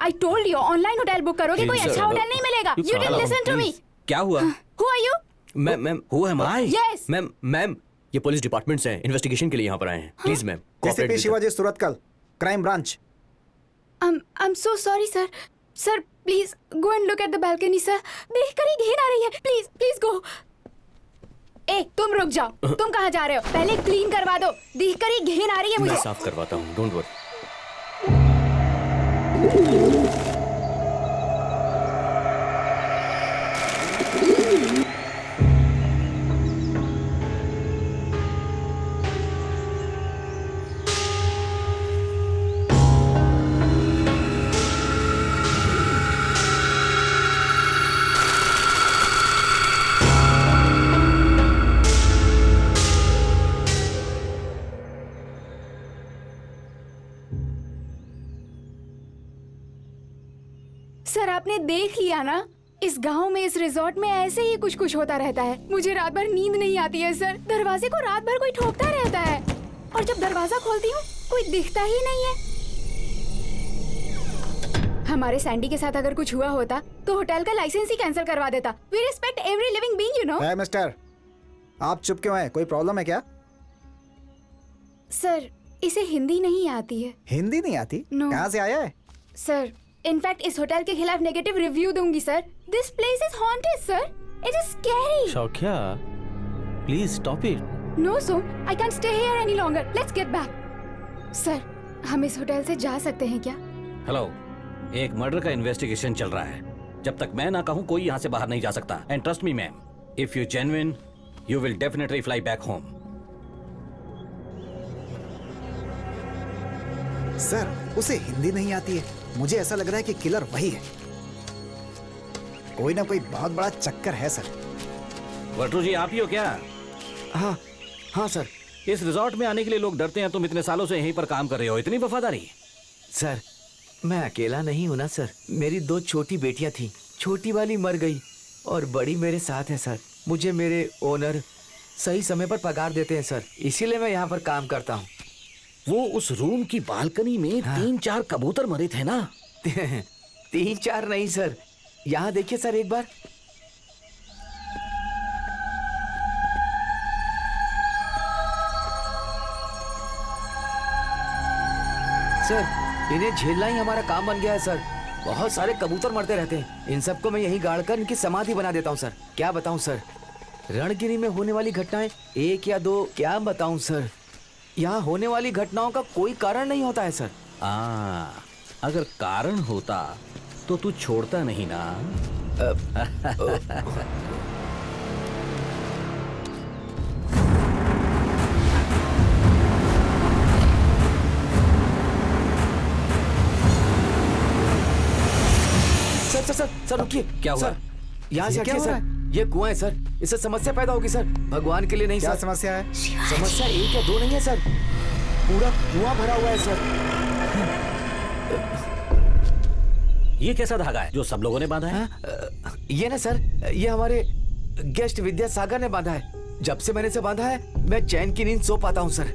I told you online hotel book करोगे, कोई अच्छा होटल नहीं मिलेगा। You didn't listen to me. क्या हुआ? Who are you? Ma'am, who am I? Yes ma'am, ये पुलिस डिपार्टमेंट से इन्वेस्टिगेशन के लिए यहाँ पर आए हैं। Please ma'am, ACP Shivaji Suratkal, crime branch. I am so sorry sir. Sir please go and look at the balcony sir. देखकर ही घिन आ रही है। Please please go. ए, तुम रुक जाओ। तुम कहाँ जा रहे हो? पहले क्लीन करवा दो, देखकर ही घिन आ रही है मुझे। मैं साफ करवाता हूँ, डोंट वरी। सर आपने देख लिया ना, इस गांव में, इस रिजॉर्ट में ऐसे ही कुछ कुछ होता रहता है। मुझे रात भर नींद नहीं आती है सर। दरवाजे को रात भर कोई ठोकता रहता है और जब दरवाजा खोलती हूँ कोई दिखता ही नहीं है। हमारे सैंडी के साथ अगर कुछ हुआ होता तो होटल का लाइसेंस ही कैंसिल करवा देता। We respect every living being, you know. Hey mister, आप चुप क्यों हैं? कोई प्रॉब्लम है क्या? सर इसे हिंदी नहीं आती है। हिंदी नहीं आती? No. कहाँ से आया है? सर इनफैक्ट इस होटल के खिलाफ नेगेटिव रिव्यू दूंगी sir. This place is haunted sir. It is scary. Soukhya, please stop it. No Som, I can't stay here any longer. Let's get back. Sir हम इस होटल से जा सकते हैं क्या? हेलो, एक मर्डर का इन्वेस्टिगेशन चल रहा है। जब तक मैं ना कहूँ कोई यहाँ से बाहर नहीं जा सकता। And trust me ma'am, if you genuine you will definitely fly back home. Sir उसे हिंदी नहीं आती है। मुझे ऐसा लग रहा है कि किलर वही है। कोई ना कोई बहुत बड़ा चक्कर है सर। वटरू जी, आप ही हो क्या? हाँ हाँ सर। इस रिजॉर्ट में आने के लिए लोग डरते हैं, तुम इतने सालों से यहीं पर काम कर रहे हो, इतनी वफादारी? सर मैं अकेला नहीं हूं ना सर, मेरी 2 छोटी बेटियां थी, छोटी वाली मर गई और बड़ी मेरे साथ है सर। मुझे मेरे ओनर सही समय पर पगार देते हैं सर, इसीलिए मैं यहाँ पर काम करता हूँ। वो उस रूम की बालकनी में 3-4 कबूतर मरे थे ना? 3-4 नहीं सर, यहाँ देखिए सर एक बार। सर इन्हें झेलना ही हमारा काम बन गया है सर। बहुत सारे कबूतर मरते रहते हैं, इन सबको मैं यहीं गाड़कर इनकी समाधि बना देता हूँ सर। क्या बताऊँ सर, रणगिरी में होने वाली घटनाएं 1 या 2 क्या बताऊँ सर। यहाँ होने वाली घटनाओं का कोई कारण नहीं होता है सर। अगर कारण होता तो तू छोड़ता नहीं ना? सर रुकिए। क्या हुआ? सर यहाँ से हटिए सर, ये कुआं है सर, इससे समस्या पैदा होगी सर। भगवान के लिए नहीं क्या सर। समस्या है? समस्या 1 या 2 नहीं है सर, पूरा कुआं भरा हुआ है सर। ये कैसा धागा है जो सब लोगों ने बांधा है? ये ना सर, ये हमारे गेस्ट विद्यासागर ने बांधा है। जब से मैंने इसे बांधा है मैं चैन की नींद सो पाता हूँ सर।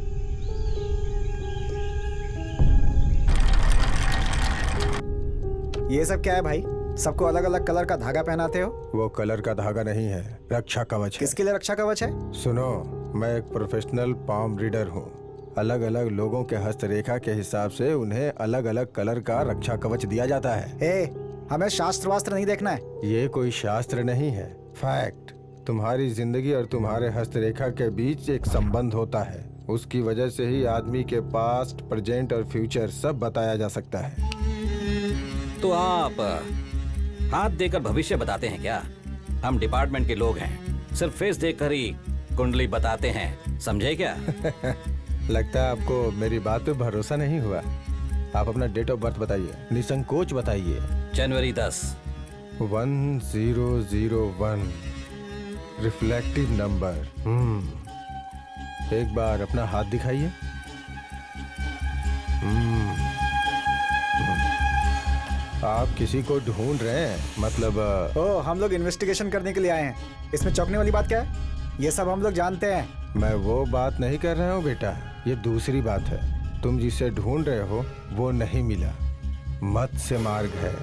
ये सब क्या है भाई? सबको अलग अलग कलर का धागा पहनाते हो? वो कलर का धागा नहीं है, रक्षा कवच है। किसके लिए रक्षा कवच है? सुनो, मैं एक प्रोफेशनल पाम रीडर हूँ। अलग अलग लोगों के हस्तरेखा के हिसाब से उन्हें अलग अलग कलर का रक्षा कवच दिया जाता है। हमें शास्त्र वास्त्र नहीं देखना है। ये कोई शास्त्र नहीं है, फैक्ट। तुम्हारी जिंदगी और तुम्हारे हस्तरेखा के बीच एक संबंध होता है, उसकी वजह से ही आदमी के पास्ट, प्रेजेंट और फ्यूचर सब बताया जा सकता है। तो आप हाथ देकर भविष्य बताते हैं क्या? हम डिपार्टमेंट के लोग हैं, सिर्फ फेस देखकर ही कुंडली बताते हैं, समझे क्या? लगता है आपको मेरी बात पे भरोसा नहीं हुआ। आप अपना डेट ऑफ बर्थ बताइए, निसंकोच बताइए। जनवरी 10। 1001 रिफ्लेक्टिव नंबर। एक बार अपना हाथ दिखाइए। आप किसी को ढूंढ रहे हैं मतलब? हम लोग इन्वेस्टिगेशन करने के लिए आए हैं। इसमें चौंकने वाली बात क्या है? ये सब हम लोग जानते हैं। मैं वो बात नहीं कर रहा हूँ बेटा, ये दूसरी बात है। तुम जिसे ढूंढ रहे हो वो नहीं मिला, मत्स्य मार्ग है।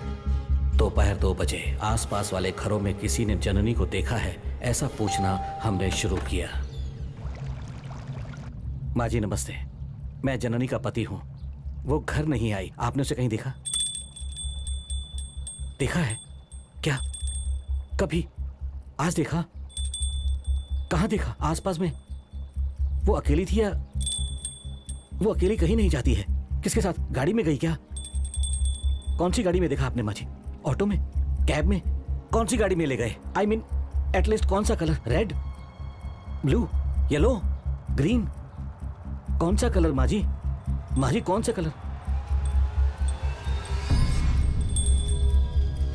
दोपहर 2 बजे आसपास वाले घरों में किसी ने जननी को देखा है, ऐसा पूछना हमने शुरू किया। माँ जी नमस्ते, मैं जननी का पति हूँ। वो घर नहीं आई, आपने उसे कहीं देखा? देखा है क्या? कभी? आज देखा? कहाँ देखा? आसपास में? वो अकेली थी या? वो अकेली कहीं नहीं जाती है। किसके साथ? गाड़ी में गई क्या? कौन सी गाड़ी में देखा आपने माँ जी? ऑटो में? कैब में? कौन सी गाड़ी में ले गए? आई मीन एटलीस्ट कौन सा colour? Red, blue, yellow, green? कौन सा कलर माँ जी? माँ जी कौन सा कलर?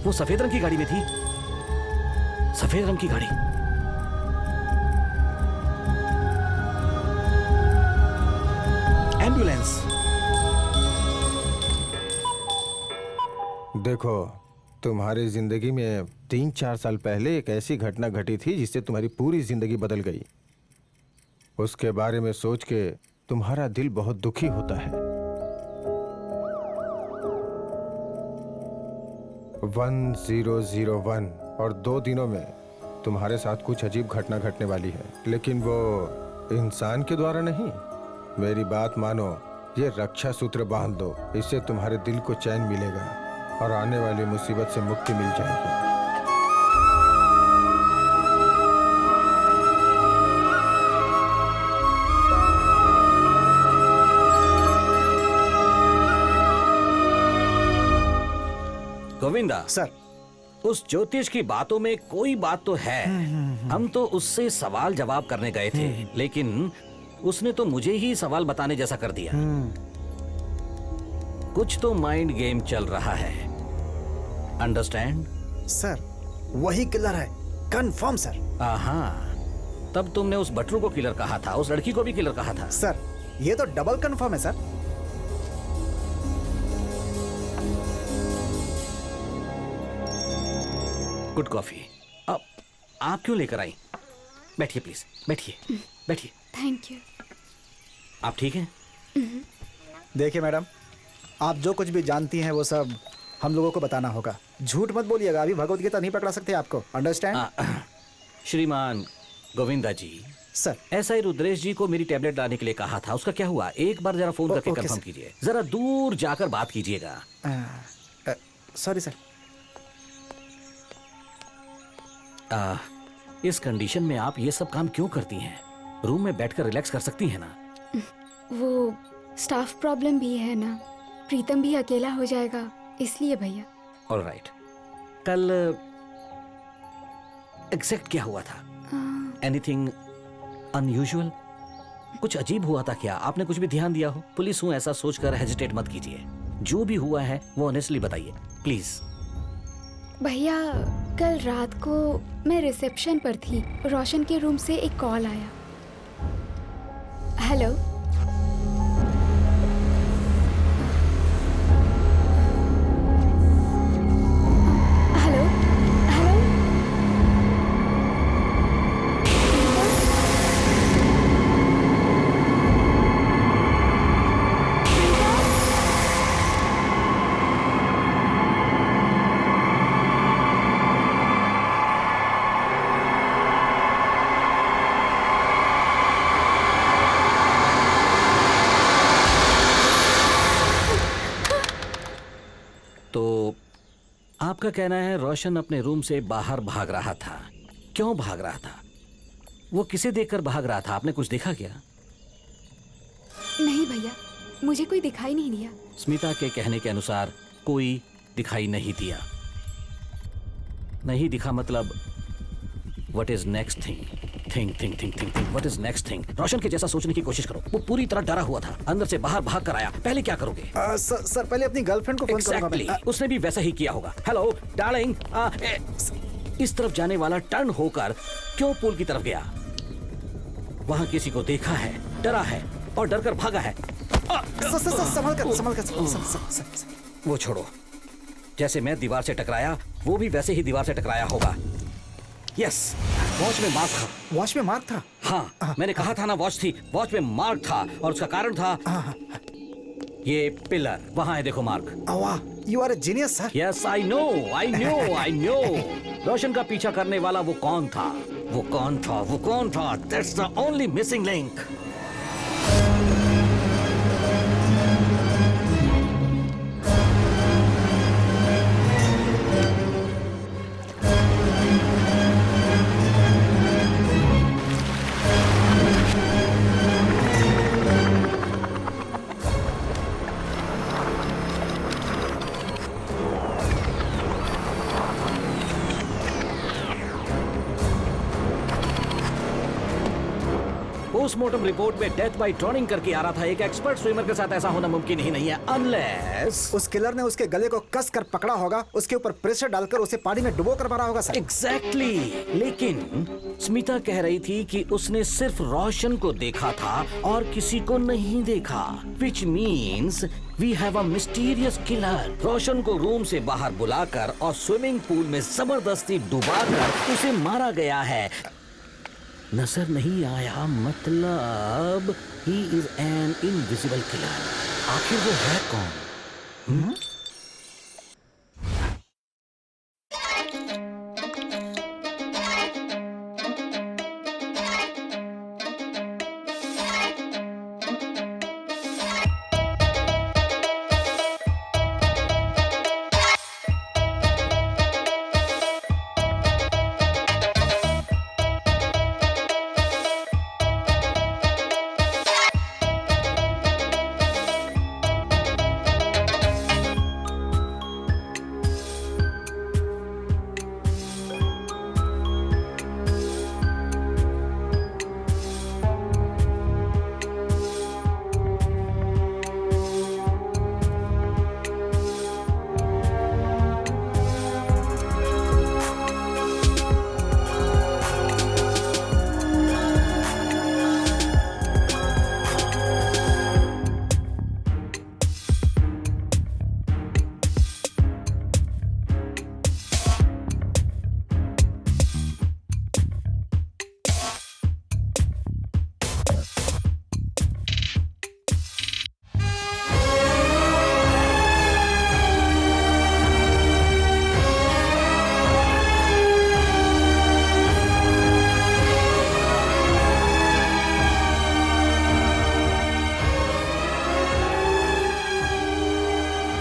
वो सफेद रंग की गाड़ी में थी। सफेद रंग की गाड़ी। एम्बुलेंस। देखो, तुम्हारी जिंदगी में 3-4 साल पहले एक ऐसी घटना घटी थी जिससे तुम्हारी पूरी जिंदगी बदल गई। उसके बारे में सोच के तुम्हारा दिल बहुत दुखी होता है। 1001 और 2 दिनों में तुम्हारे साथ कुछ अजीब घटना घटने वाली है, लेकिन वो इंसान के द्वारा नहीं। मेरी बात मानो, ये रक्षा सूत्र बांध दो, इससे तुम्हारे दिल को चैन मिलेगा और आने वाली मुसीबत से मुक्ति मिल जाएगी। गोविंदा सर, उस ज्योतिष की बातों में कोई बात तो है। हम तो उससे सवाल जवाब करने गए थे, लेकिन उसने तो मुझे ही सवाल बताने जैसा कर दिया। कुछ तो माइंड गेम चल रहा है, अंडरस्टैंड? सर, वही किलर है, कंफर्म सर। हाँ, तब तुमने उस बटरू को किलर कहा था, उस लड़की को भी किलर कहा था। सर ये तो डबल कंफर्म है सर। Good coffee. अब आप क्यों लेकर आई? बैठिए प्लीज, बैठिए बैठिए। Thank you. आप ठीक हैं? देखिए मैडम, आप जो कुछ भी जानती हैं वो सब हम लोगों को बताना होगा। झूठ मत बोलिएगा, अभी भगवत गीता नहीं पकड़ा सकते आपको, अंडरस्टैंड? श्रीमान गोविंदा जी, सर SI रुद्रेश जी को मेरी टैबलेट लाने के लिए कहा था, उसका क्या हुआ? एक बार जरा फोन करके ओके कंफर्म सर। कीजिए, जरा दूर जाकर बात कीजिएगा। Sorry sir. इस कंडीशन में आप ये सब काम क्यों करती हैं? रूम में बैठकर रिलैक्स कर सकती हैं ना। वो स्टाफ प्रॉब्लम भी है ना, प्रीतम भी अकेला हो जाएगा इसलिए भैया। ऑलराइट, कल एग्जैक्ट क्या हुआ था? Anything unusual? कुछ अजीब हुआ था क्या? आपने कुछ भी ध्यान दिया हो? पुलिस हूं ऐसा सोचकर हेजिटेट मत कीजिए। जो भी हुआ है वो ऑनेस्टली बताइए प्लीज। भैया कल रात को मैं रिसेप्शन पर थी, रोशन के रूम से एक कॉल आया। Hello, hello, hello. तो आपका कहना है रोशन अपने रूम से बाहर भाग रहा था। क्यों भाग रहा था? वो किसे देखकर भाग रहा था? आपने कुछ देखा क्या? नहीं भैया, मुझे कोई दिखाई नहीं दिया। स्मिता के कहने के अनुसार कोई दिखाई नहीं दिया। नहीं दिखा मतलब what is next thing? Think what is next thing? Roshan के जैसा सोचने की कोशिश करो। वो पूरी तरह डरा हुआ था, अंदर से बाहर भाग कर आया। पहले क्या करोगे? सर पहले अपनी गर्लफ्रेंड को फोन करूंगा मैं। उसने भी वैसा ही किया होगा। हेलो डार्लिंग, इस तरफ जाने वाला टर्न होकर क्यों पूल की तरफ गया? वहां किसी को देखा है, डरा है और डर कर भागा है। संभल कर। वो छोड़ो, जैसे मैं दीवार से टकराया वो भी वैसे ही दीवार से टकराया होगा। यस, वॉच में मार्क था। वॉच में मार्क था? हाँ, मैंने कहा था ना वॉच थी। वॉच में मार्क था और उसका कारण था ये पिलर। वहां है देखो मार्क। वाह, you are a genius sir. Yes, I know. Roshan का पीछा करने वाला वो कौन था? That's the only missing link. Postmortem report में डेथ बाय ड्रॉनिंग करके आ रहा था। एक एक्सपर्ट स्विमर के साथ ऐसा होना मुमकिन ही नहीं है, अनलेस उस किलर ने उसके गले को कस कर पकड़ा होगा, उसके ऊपर प्रेशर डालकर उसे पानी में डुबो कर मारा होगा सर। एग्जैक्टली। लेकिन स्मिता कह रही थी कि उसने सिर्फ रोशन को देखा था और किसी को नहीं देखा, which means we have a mysterious killer. Roshan को रूम से बाहर बुलाकर और स्विमिंग पूल में जबरदस्ती डुबाकर उसे मारा गया है। नजर नहीं आया मतलब he is an invisible killer. आखिर वो है कौन?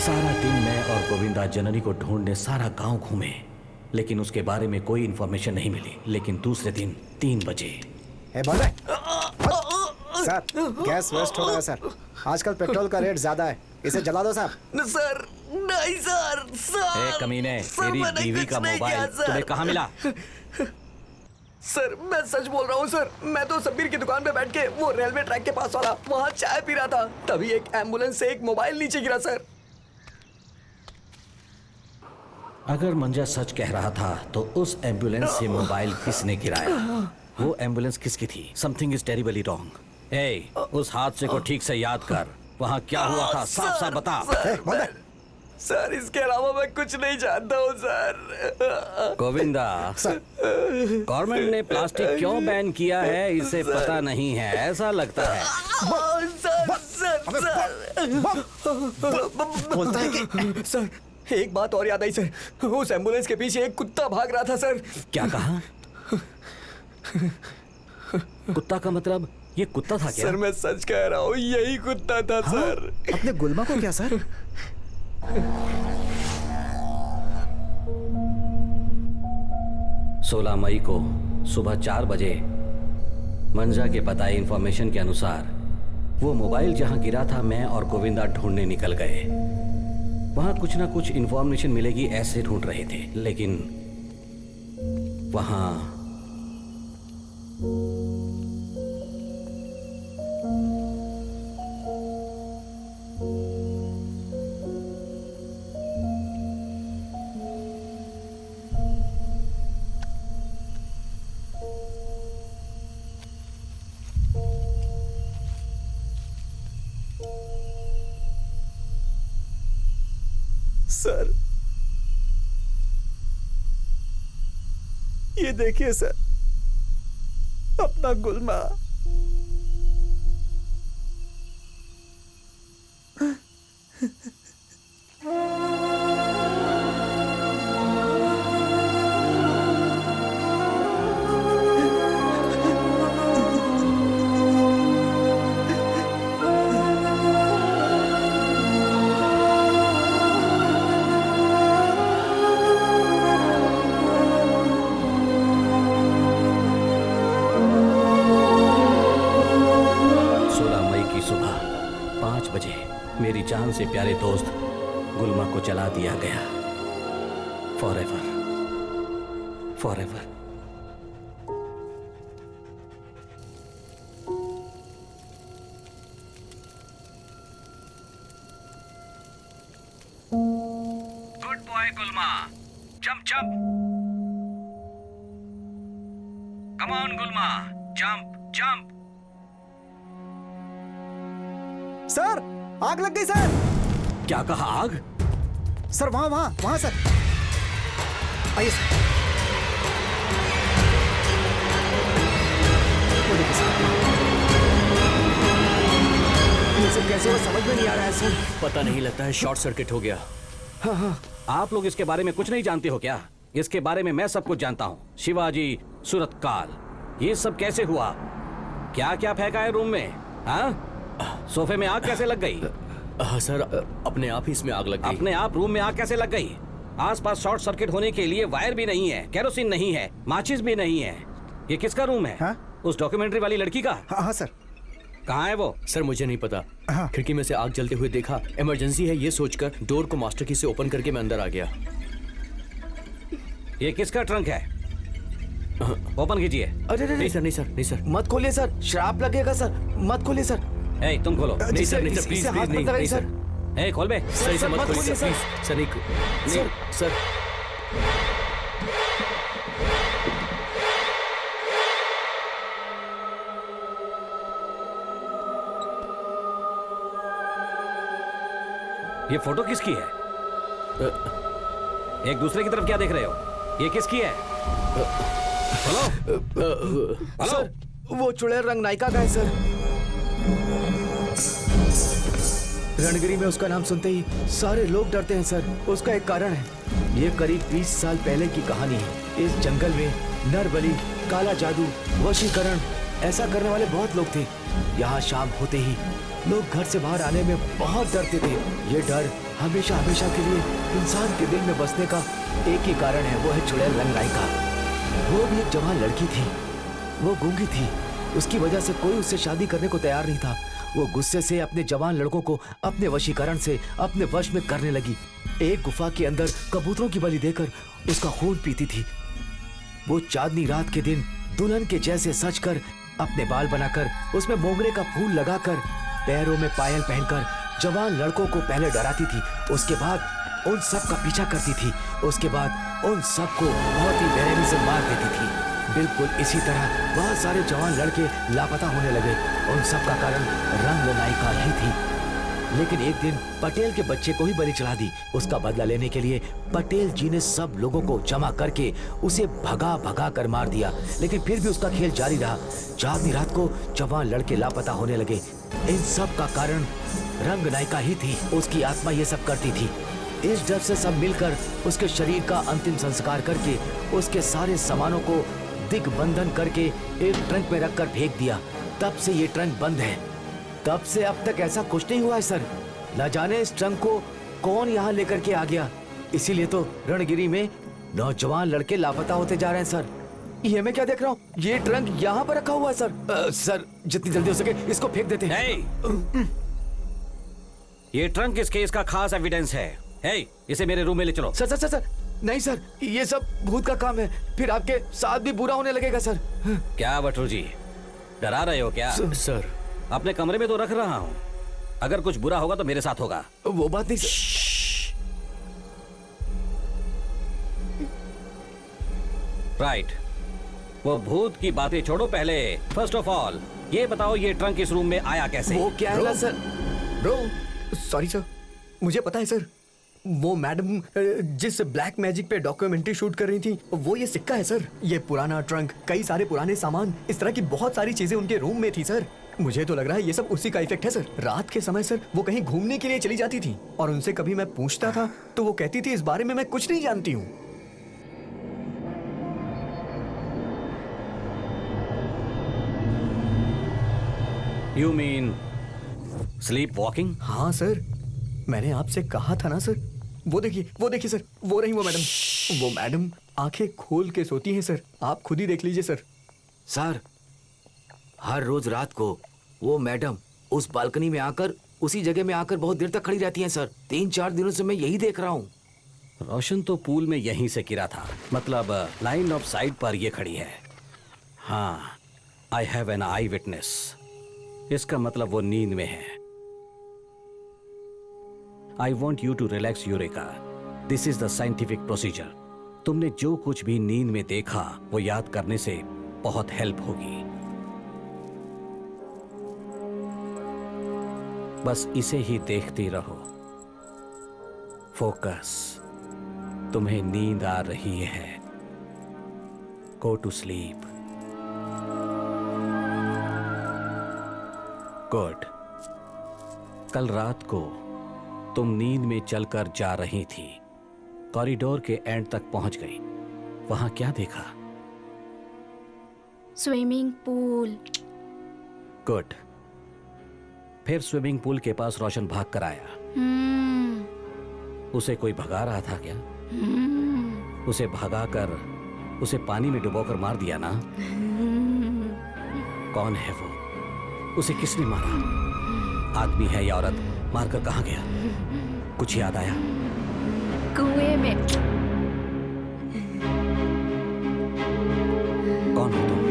सारा दिन मैं और गोविंदा जननी को ढूंढने सारा गांव घूमे, लेकिन उसके बारे में कोई इन्फॉर्मेशन नहीं मिली। लेकिन दूसरे दिन 3 बजे बोल रहे सर, गैस वेस्ट हो रहा है सर। आजकल पेट्रोल का रेट ज्यादा है, इसे जला दो साहब। सर नहीं सर, ए कमीने, तेरी बीवी का मोबाइल तुम्हें कहाँ मिला? सर मैं सच बोल रहा हूँ सर, मैं तो सब्बीर की दुकान पे बैठ के वो रेलवे ट्रैक के पास वाला वहाँ चाय पी रहा था, तभी एक एम्बुलेंस से एक मोबाइल नीचे गिरा सर। अगर मंजा सच कह रहा था तो उस एम्बुलेंस से मोबाइल किसने गिराया? वो एम्बुलेंस किसकी थी? Something is terribly wrong. ए, उस हादसे को ठीक से याद कर। वहाँ क्या हुआ था? साफ साफ बता। सर इसके अलावा मैं कुछ नहीं जानता हूँ सर। गोविंदा, गवर्नमेंट ने प्लास्टिक क्यों बैन किया है इसे पता नहीं है, ऐसा लगता है। बोलता है कि सर एक बात और याद आई सर, उस एम्बुलेंस के पीछे एक कुत्ता भाग रहा था सर। क्या कहा? कुत्ता का मतलब ये कुत्ता था क्या? सर मैं सच कह रहा हूँ, यही कुत्ता था सर। अपने गुलमा को क्या सर? 16 मई को सुबह 4 बजे मंजा के बताए इंफॉर्मेशन के अनुसार वो मोबाइल जहां गिरा था मैं और गोविंदा ढूंढने निकल गए। वहां कुछ ना कुछ इंफॉर्मेशन मिलेगी ऐसे ढूंढ रहे थे, लेकिन वहां सर ये देखिए सर, अपना गुलमा। मेरी जान से प्यारे दोस्त गुलमा को जला दिया गया। Forever, forever. Good boy Gulma, jump jump. Come on Gulma, jump jump. Sir आग लग गई सर। क्या कहा? आग? सर वहां वहां वहां सर, आइए सर। ये सब कैसे हुआ समझ में नहीं आ रहा है सर। पता नहीं, लगता है शॉर्ट सर्किट हो गया। हाँ, आप लोग इसके बारे में कुछ नहीं जानते हो क्या? इसके बारे में मैं सब कुछ जानता हूँ। शिवाजी, सूरतकाल, ये सब कैसे हुआ? क्या क्या फेंका है रूम में? हाँ? सोफे में आग कैसे लग गई? सर अपने आप ही इसमें आग लग गई। अपने आप रूम में आग कैसे लग गई? आसपास शॉर्ट सर्किट होने के लिए वायर भी नहीं है, केरोसिन नहीं है, माचिस भी नहीं है। ये किसका रूम है? हाँ? उस डॉक्यूमेंट्री वाली लड़की का? हाँ सर। कहाँ है वो? सर मुझे नहीं पता। हाँ। खिड़की में से आग जलते हुए देखा, इमरजेंसी है ये सोचकर डोर को मास्टर की से ओपन करके मैं अंदर आ गया। ये किसका ट्रंक है? ओपन कीजिए। अरे नहीं सर, नहीं सर, नहीं सर, मत खोलिए सर, श्राप लगेगा सर, मत खोलिए सर। ए, तुम खोलो। नहीं सर, नहीं सर, प्लीज प्लीज, नहीं नहीं सर। ए, खोल बे। सही से मत खोलिए सर, प्लीज सर। नहीं सर। ये फोटो किसकी है? एक दूसरे की तरफ क्या देख रहे हो? ये किसकी है? हेलो हेलो, सर वो चुड़ैल रंग नायिका का है सर। रणगिरी में उसका नाम सुनते ही सारे लोग डरते हैं सर। उसका एक कारण है, ये करीब 20 साल पहले की कहानी है। इस जंगल में नरबली, काला जादू, वशीकरण ऐसा करने वाले बहुत लोग थे। यहाँ शाम होते ही लोग घर से बाहर आने में बहुत डरते थे। ये डर हमेशा हमेशा के लिए इंसान के दिल में बसने का एक ही कारण है, वो है चुड़ैल रंगनाई का। वो भी एक जवान लड़की थी, वो गूंगी थी, उसकी वजह से कोई उससे शादी करने को तैयार नहीं था। वो गुस्से से अपने जवान लड़कों को अपने वशीकरण से अपने वश में करने लगी। एक गुफा के अंदर कबूतरों की बलि देकर उसका खून पीती थी। वो चांदनी रात के दिन दुल्हन के जैसे सजकर, अपने बाल बनाकर, उसमें मोगरे का फूल लगाकर, पैरों में पायल पहनकर जवान लड़कों को पहले डराती थी, उसके बाद उन सब का पीछा करती थी, उसके बाद उन सबको बहुत ही बेरहमी से मार देती थी। बिल्कुल इसी तरह बहुत सारे जवान लड़के लापता होने लगे। उन सब का कारण रंगनायिका ही थी। लेकिन एक दिन पटेल के बच्चे को ही बलि चढ़ा दी। उसका बदला लेने के लिए पटेल जी ने सब लोगों को जमा करके उसे भगा भगा कर मार दिया। लेकिन फिर भी उसका खेल जारी रहा। चांदनी रात को जवान लड़के लापता होने लगे। इन सब का कारण रंगनायिका ही थी। उसकी आत्मा ये सब करती थी। इस डर से सब मिलकर उसके शरीर का अंतिम संस्कार करके उसके सारे सामानों को दिग्बंधन करके एक ट्रंक में रखकर फेंक दिया। तब से ये ट्रंक बंद है। तब से अब तक ऐसा कुछ नहीं हुआ है सर। न जाने इस ट्रंक को कौन यहाँ लेकर के आ गया। इसीलिए तो रणगिरी में नौजवान लड़के लापता होते जा रहे हैं सर। ये मैं क्या देख रहा हूँ, ये ट्रंक यहाँ पर रखा हुआ है सर। सर जितनी जल्दी हो सके इसको फेंक देते हैं। ये ट्रंक इस केस का खास एविडेंस है। इसे मेरे रूम में ले चलो। सर सर सर सर नहीं सर, ये सब भूत का काम है, फिर आपके साथ भी बुरा होने लगेगा सर। क्या बटरू जी, डरा रहे हो क्या? सर अपने कमरे में तो रख रहा हूँ, अगर कुछ बुरा होगा तो मेरे साथ होगा। वो बात नहीं सर। राइट, वो भूत की बातें छोड़ो। पहले फर्स्ट ऑफ ऑल ये बताओ, ये ट्रंक इस रूम में आया कैसे? वो क्या है सर? ब्रो सॉरी सर, मुझे पता है सर। वो मैडम जिस ब्लैक मैजिक पे डॉक्यूमेंट्री शूट कर रही थी, वो ये सिक्का है सर। ये पुराना ट्रंक, कई सारे पुराने सामान, इस तरह की बहुत सारी चीजें उनके रूम में थी सर। मुझे तो लग रहा है ये सब उसी का इफेक्ट है सर। रात के समय सर वो कहीं घूमने के लिए चली जाती थी और उनसे कभी मैं पूछता था तो वो कहती थी इस बारे में मैं कुछ नहीं जानती हूँ। You mean sleep walking? हाँ सर, मैंने आपसे कहा था ना सर। वो देखिए सर, वो रही वो मैडम। वो मैडम आंखें खोल के सोती हैं सर, आप खुद ही देख लीजिए सर। सर हर रोज रात को वो मैडम उस बालकनी में आकर, उसी जगह में आकर बहुत देर तक खड़ी रहती हैं सर। 3-4 दिनों से मैं यही देख रहा हूँ। रोशन तो पूल में यहीं से गिरा था, मतलब लाइन ऑफ साइट पर ये खड़ी है। हाँ, I have an eye witness. इसका मतलब वो नींद में है। I want you to relax Eureka. This is the scientific procedure. तुमने जो कुछ भी नींद में देखा वो याद करने से बहुत हेल्प होगी। बस इसे ही देखती रहो। फोकस। तुम्हें नींद आ रही है। Go to sleep. गुड। कल रात को तुम नींद में चलकर जा रही थी, कॉरिडोर के एंड तक पहुंच गई। वहां क्या देखा? Swimming pool. गुड। फिर स्विमिंग पूल के पास रोशन भाग कर आया। उसे कोई भगा रहा था क्या? उसे भगाकर उसे पानी में डुबोकर मार दिया ना? कौन है वो? उसे किसने मारा? आदमी है या औरत? मारकर कहाँ गया? कुछ याद आया? कुएं में। कौन हो तुम?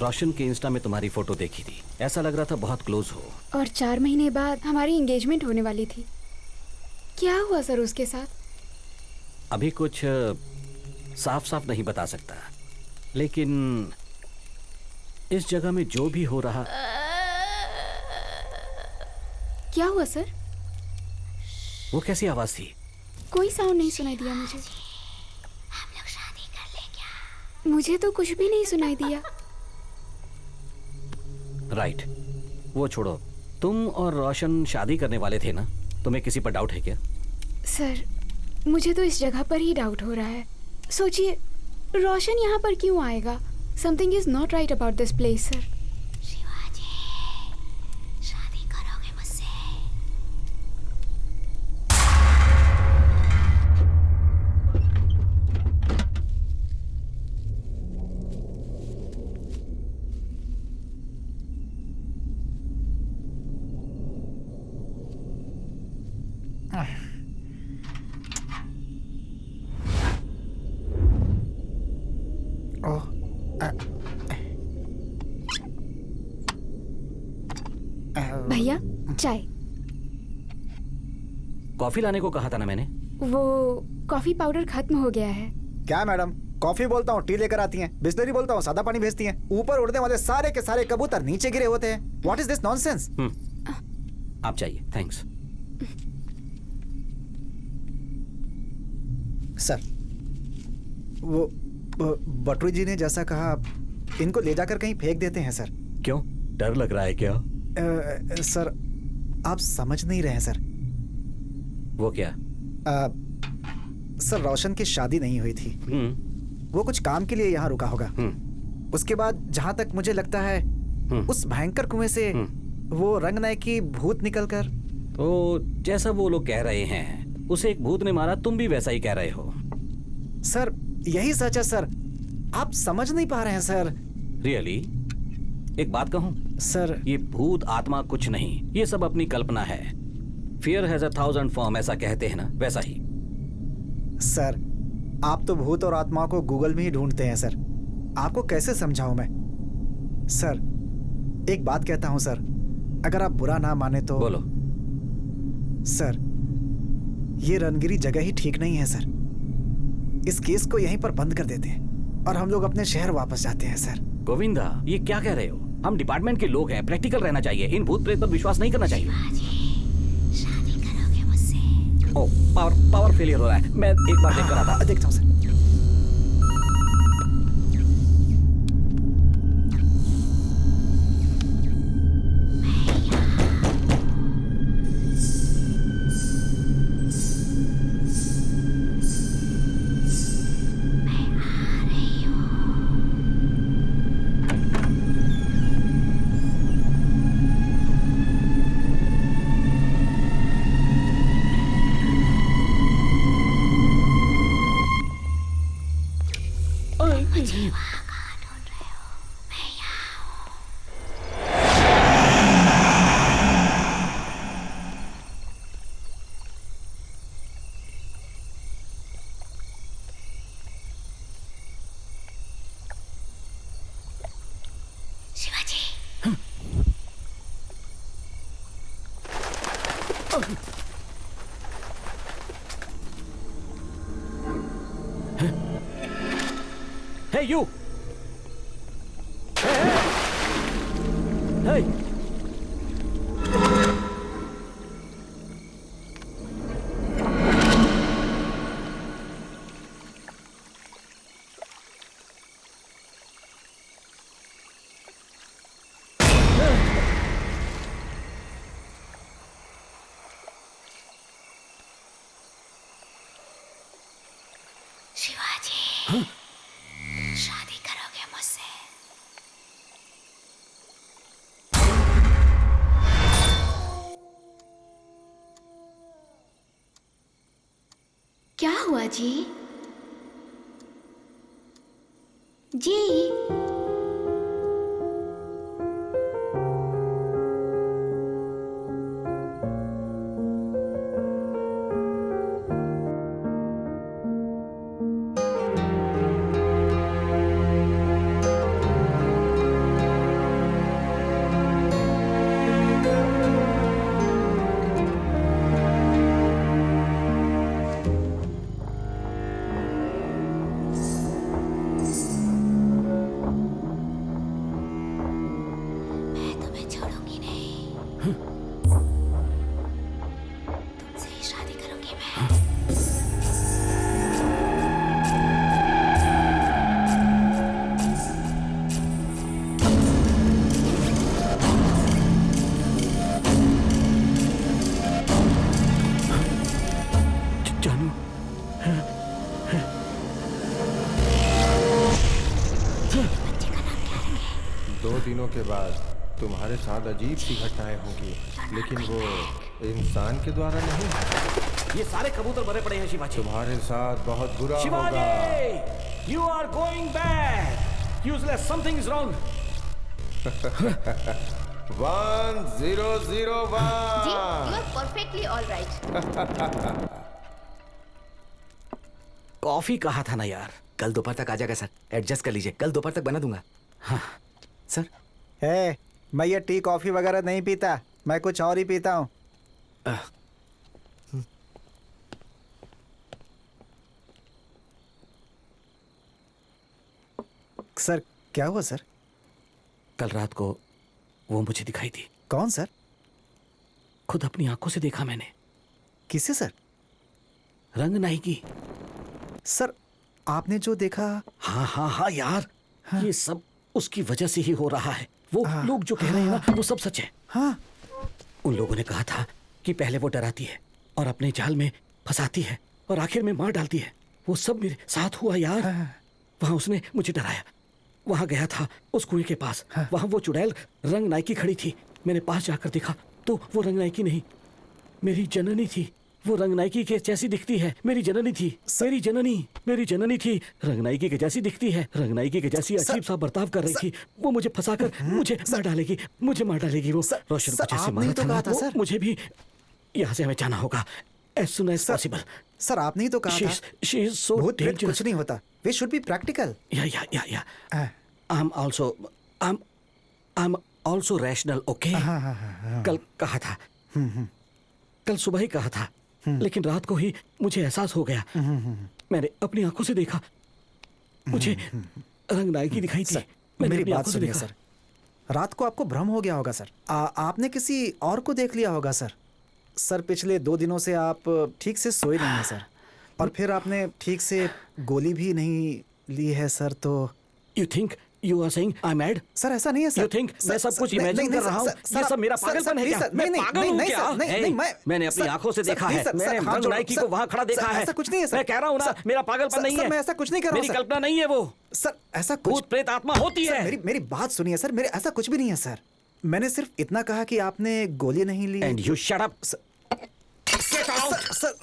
रोशन के इंस्टा में तुम्हारी फोटो देखी थी, ऐसा लग रहा था बहुत क्लोज हो। और 4 महीने बाद हमारी एंगेजमेंट होने वाली थी। क्या हुआ सर उसके साथ? अभी कुछ साफ साफ नहीं बता सकता, लेकिन इस जगह में जो भी हो रहा। क्या हुआ सर? वो कैसी आवाज थी? कोई साउंड नहीं सुनाई दिया मुझे। हम लोग शादी कर ले क्या? मुझे तो कुछ भी नहीं सुनाई दिया। राइट, वो छोड़ो। तुम और रोशन शादी करने वाले थे ना? तुम्हें किसी पर डाउट है क्या? सर मुझे तो इस जगह पर ही डाउट हो रहा है। सोचिए, रोशन यहाँ पर क्यों आएगा? Something is not right about this place sir. Shivaji, शादी करोगे मुझसे? ओह, भैया चाय। कॉफी लाने को कहा था ना मैंने। वो कॉफी पाउडर खत्म हो गया है। क्या मैडम, कॉफी बोलता हूँ टी लेकर आती हैं, बिस्लरी बोलता हूँ सादा पानी भेजती हैं। ऊपर उड़ने वाले सारे के सारे कबूतर नीचे गिरे होते हैं। What is this nonsense? आप चाहिए, थैंक्स। सर, वो बटरू जी ने जैसा कहा, इनको ले जाकर कहीं फेंक देते हैं सर। क्यों, डर लग रहा है क्या? सर आप समझ नहीं रहे हैं सर। वो क्या? सर रोशन की शादी नहीं हुई थी। वो कुछ काम के लिए यहाँ रुका होगा। उसके बाद जहाँ तक मुझे लगता है उस भयंकर कुएं से वो रंगनायक की भूत निकलकर। तो जैसा वो लोग कह रहे हैं उसे एक भूत ने मारा, तुम भी वैसा ही कह रहे हो। सर यही सच है सर, आप समझ नहीं पा रहे हैं सर। रियली? एक बात कहूं सर, ये भूत आत्मा कुछ नहीं, ये सब अपनी कल्पना है। फियर हैज 1,000 फॉर्म, ऐसा कहते हैं ना, वैसा ही। सर आप तो भूत और आत्माओं को गूगल में ही ढूंढते हैं सर। आपको कैसे समझाऊं मैं? सर एक बात कहता हूं सर, अगर आप बुरा ना माने तो। बोलो। सर ये रनगिरी जगह ही ठीक नहीं है सर। इस केस को यहीं पर बंद कर देते हैं और हम लोग अपने शहर वापस जाते हैं सर। गोविंदा, ये क्या कह रहे हो? हम डिपार्टमेंट के लोग हैं, प्रैक्टिकल रहना चाहिए। इन भूत प्रेत पर विश्वास नहीं करना चाहिए। शादी करोगे मुझसे? ओ, पावर फेलियर हो रहा है। मैं एक बार देख कर आता। देखता हूँ sir. Hey, you! Hey! Shivaji, शादी करोगे मुझसे? क्या हुआ जी? जी दिनों के बाद तुम्हारे साथ अजीब सी घटनाएं होंगी, लेकिन वो इंसान के द्वारा नहीं है। ये सारे कबूतर मरे पड़े हैं शिवाजी। तुम्हारे साथ बहुत बुरा होगा। Shivaji, you are going bad. Useless, something is wrong. 1001। जी, you are perfectly all right. Coffee कहा था ना यार। कल दोपहर तक आ जाएगा सर, एडजस्ट कर लीजिए, कल दोपहर तक बना दूंगा। हाँ सर। हे, मैं ये टी कॉफी वगैरह नहीं पीता, मैं कुछ और ही पीता हूँ। सर क्या हुआ सर? कल रात को वो मुझे दिखाई थी। कौन सर? खुद अपनी आंखों से देखा मैंने। किसे सर? रंगनाई की। सर आपने जो देखा? हाँ हाँ हाँ यार, हाँ। ये सब उसकी वजह से ही हो रहा है। वो लोग जो कह रहे हैं ना, वो सब सच है। हाँ। उन लोगों ने कहा था कि पहले वो डराती है और अपने जाल में फंसाती है और आखिर में मार डालती है। वो सब मेरे साथ हुआ यार। वहां उसने मुझे डराया। वहां गया था उस कुएं के पास। वहां वो चुड़ैल रंगनाई की खड़ी थी। मैंने पास जाकर देखा तो वो रंगनाई की नहीं, मेरी जननी थी। वो रंगनायकी के जैसी दिखती है। मेरी जननी थी, मेरी जननी थी। रंगनायकी के जैसी दिखती है, रंगनायकी के जैसी अजीब सा बर्ताव कर रही थी। वो मुझे फंसाकर मुझे मार डालेगी, वो रोशन को जैसे मारा था ना, वो मुझे भी यहाँ से हमें जाना होगा as soon as possible। Sir आपने ही तो कहा था she is so भूत प्रेत dangerous। कुछ नहीं होता, we should be practical। Yeah। I'm also rational, okay? कल कहा था, कल सुबह ही कहा था, लेकिन रात को ही मुझे एहसास हो गया। मैंने अपनी आंखों से देखा, मुझे रंगनायकी दिखाई थी। मेरी बात सुनिए सर, रात को आपको भ्रम हो गया होगा सर। आपने किसी और को देख लिया होगा सर। सर पिछले 2 दिनों से आप ठीक से सोए नहीं हैं सर, और फिर आपने ठीक से गोली भी नहीं ली है सर। तो You think you are saying I'm mad? Sir ऐसा नहीं है सर। You think मैं सब कुछ इमेजिन कर रहा हूँ? ये सब मेरा पागलपन है क्या? मैं पागल हूँ क्या? मैंने अपनी आंखों से देखा है। मैंने रंगनायकी को वहाँ खड़ा देखा है। ऐसा कुछ नहीं है सर। मैं कह रहा हूँ ना, मेरा पागलपन नहीं है। मैं ऐसा कुछ नहीं कर रहा हूँ। मेरी कल्पना नहीं है वो। सर ऐसा कुछ भूत प्रेत आत्मा होती है। मेरी बात सुनिए सर, मेरे ऐसा कुछ भी नहीं है सर। मैंने सिर्फ इतना कहा कि आपने गोली नहीं ली। And you shut up. Get out. Sir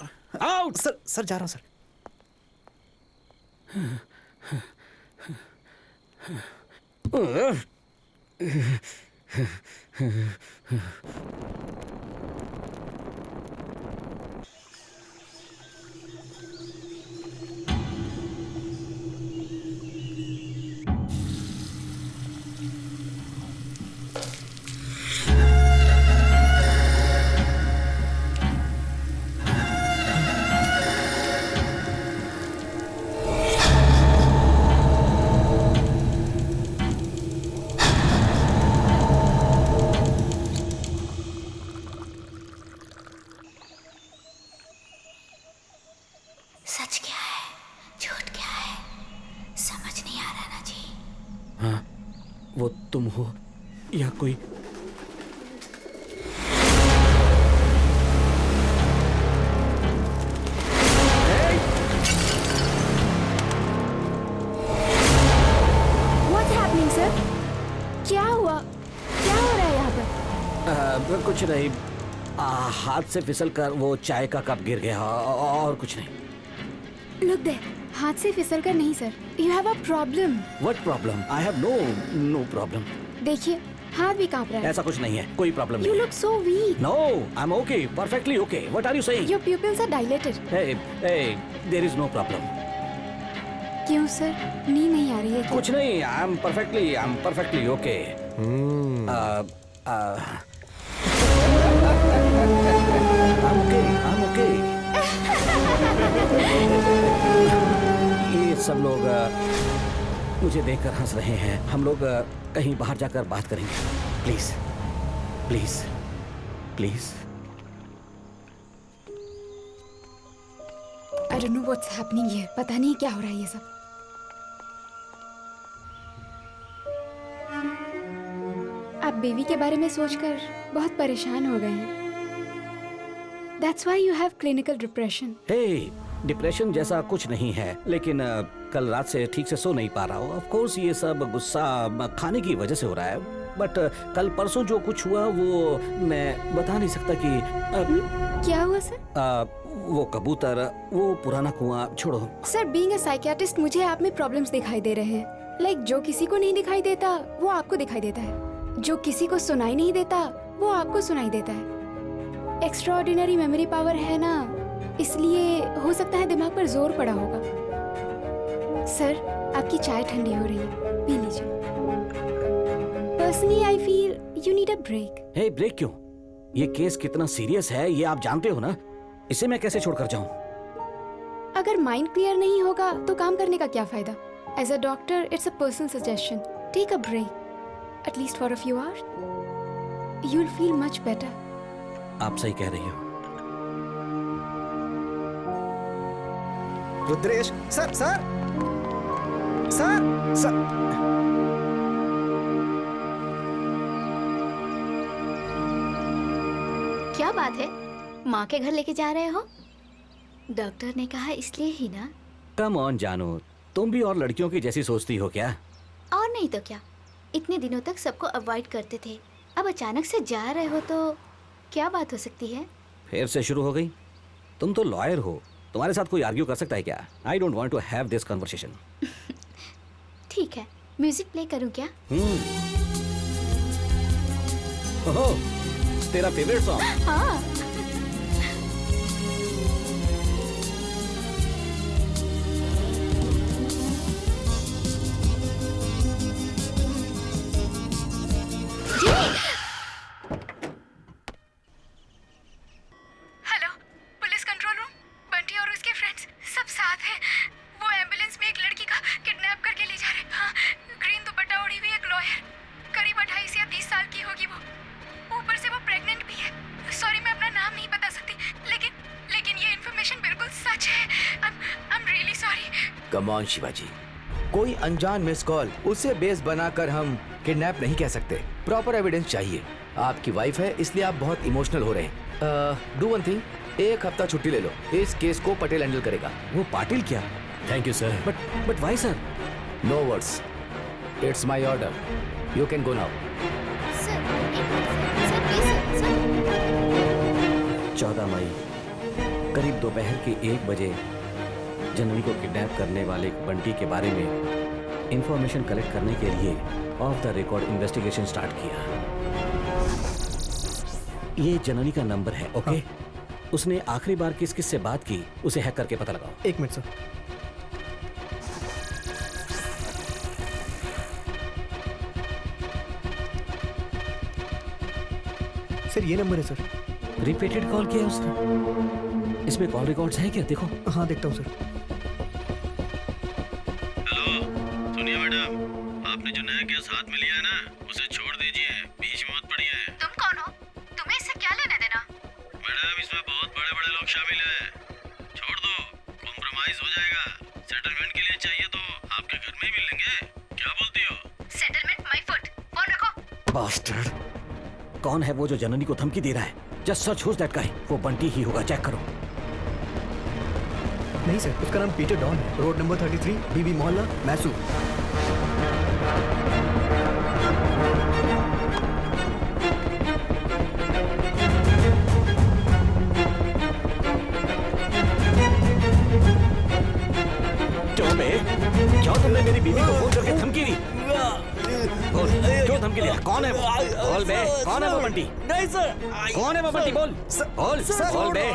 Out. Sir जा रहा हूँ सर। सच क्या है, झूठ क्या है, समझ नहीं आ रहा ना जी। हाँ, वो तुम हो या कोई? What's happening, sir? क्या हुआ? क्या हो रहा है यहाँ पर? कुछ नहीं, हाथ से फिसल कर वो चाय का कप गिर गया और कुछ नहीं। Look there. हाथ से फिसल कर नहीं sir. You have a problem. What problem? I have no problem. देखिए हाथ भी कांप रहा है। ऐसा कुछ नहीं है, कोई प्रॉब्लम You नहीं। look so weak. No, I'm okay, perfectly okay. What are you saying? Your pupils are dilated. Hey, there is no problem. क्यों सर? नींद नहीं आ रही है क्या? कुछ नहीं, I'm perfectly okay. I'm okay. ये सब लोग मुझे देखकर हंस रहे हैं। हम लोग कहीं बाहर जाकर बात करेंगे। Please. I don't know what's happening here. पता नहीं क्या हो रहा है ये सब। आप बेबी के बारे में सोचकर बहुत परेशान हो गए हैं। That's why you have clinical depression. Depression जैसा कुछ नहीं है, लेकिन कल रात से ठीक से सो नहीं पा रहा हूँ। ऑफ कोर्स ये सब गुस्सा खाने की वजह से हो रहा है, बट कल परसों जो कुछ हुआ वो मैं बता नहीं सकता कि क्या हुआ सर? वो कबूतर, वो पुराना कुआं छोड़ो। सर बीइंग अ साइकियाट्रिस्ट मुझे आप में प्रॉब्लम्स दिखाई दे रहे हैं। लाइक जो किसी को नहीं दिखाई देता वो आपको दिखाई देता है, जो किसी को सुनाई नहीं देता वो आपको सुनाई देता है। एक्स्ट्राऑर्डिनरी मेमोरी पावर है ना, इसलिए हो सकता है दिमाग पर जोर पड़ा होगा। सर आपकी चाय ठंडी हो रही है, पी लीजिए। Personally I feel you need a break. Hey break क्यों? ये केस कितना सीरियस है ये आप जानते हो ना, इसे मैं कैसे छोड़कर जाऊं? अगर माइंड क्लियर नहीं होगा तो काम करने का क्या फायदा? As a doctor it's a personal suggestion, take a break at least for a few hours, you will feel much better. आप सही कह रही हो। Rudresh sir sir sir sir क्या बात है, माँ के घर लेके जा रहे हो? डॉक्टर ने कहा इसलिए ही ना। कम ऑन जानू, तुम भी और लड़कियों की जैसी सोचती हो क्या? और नहीं तो क्या, इतने दिनों तक सबको अवॉइड करते थे, अब अचानक से जा रहे हो तो क्या बात हो सकती है? फिर से शुरू हो गई? तुम तो लॉयर हो, तुम्हारे साथ कोई आर्ग्यू कर सकता है क्या? I don't want to have this conversation. ठीक है, म्यूजिक प्ले करूं क्या? ओहो, तेरा फेवरेट सॉन्ग? हाँ। Hello, police control room. Bunty और उसके फ्रेंड्स सब साथ हैं। वो एम्बुलेंस में एक लड़की का किडनैप करके ले जा रहे हैं। हाँ, ग्रीन दुपट्टा ओढ़ी हुई एक लॉयर, करीब 28 या 30 साल की होगी वो। ऊपर से वो प्रेग्नेंट भी है। सॉरी मैं अपना नाम नहीं बता सकती, लेकिन ये इन्फॉर्मेशन बिल्कुल सच है। I'm really sorry। Come on Shivaji, कोई अनजान मिस कॉल उसे बेस बनाकर हम किडनैप नहीं कह सकते। प्रॉपर एविडेंस चाहिए। आपकी वाइफ है इसलिए आप बहुत इमोशनल हो रहे हैं। डू वन थिंग, एक हफ्ता छुट्टी ले लो, इस केस को पटेल हैंडल करेगा। वो पाटिल क्या? Thank you sir. But why sir? No words, it's my order, you can go now. Sir एक मिनट सर, प्लीज सर। 14 मई करीब दोपहर के 1 बजे जननी को किडनैप करने वाले बंटी के बारे में इंफॉर्मेशन कलेक्ट करने के लिए of the record investigation start किया। ये जननी का नंबर है, ओके? हाँ। उसने आखिरी बार किस से बात की उसे हैक करके पता लगाओ। एक मिनट सर। सर ये नंबर है सर। रिपीटेड कॉल किया उसने। इसमें कॉल रिकॉर्ड्स हैं क्या? देखो। हाँ देखता हूँ सर। हेलो सोनिया मैडम, आपने जो नया केस हाथ में लिया है ना, उसे छोड़ दीजिए, बीच में मत पड़िए। तुम कौन हो? तुम्हें इससे क्या लेना देना? मैडम इसमें बहुत बड़े बड़े लोग शामिल हैं, छोड़ दो, कॉम्प्रोमाइज हो जाएगा। सेटलमेंट के लिए चाहिए तो आपके घर में ही मिल लेंगे, क्या बोलती हो? सेटलमेंट माय फुट, फोन रखो। बास्टर्ड, कौन है वो जो जननी को धमकी दे रहा है? Just search who's that guy. वो बंटी ही होगा, चेक करो। नहीं सर, उसका नाम पीटर डॉन है, रोड नंबर 33, बीबी मोहल्ला, मैसूर। क्या तुमने मेरी बीवी को फोन करके धमकी दी? बोल, क्यों धमकी दिया? कौन है वो? बोल बे, कौन है वो बंटी? नहीं सर। कौन है वो बंटी? बोल बोल बोल बे।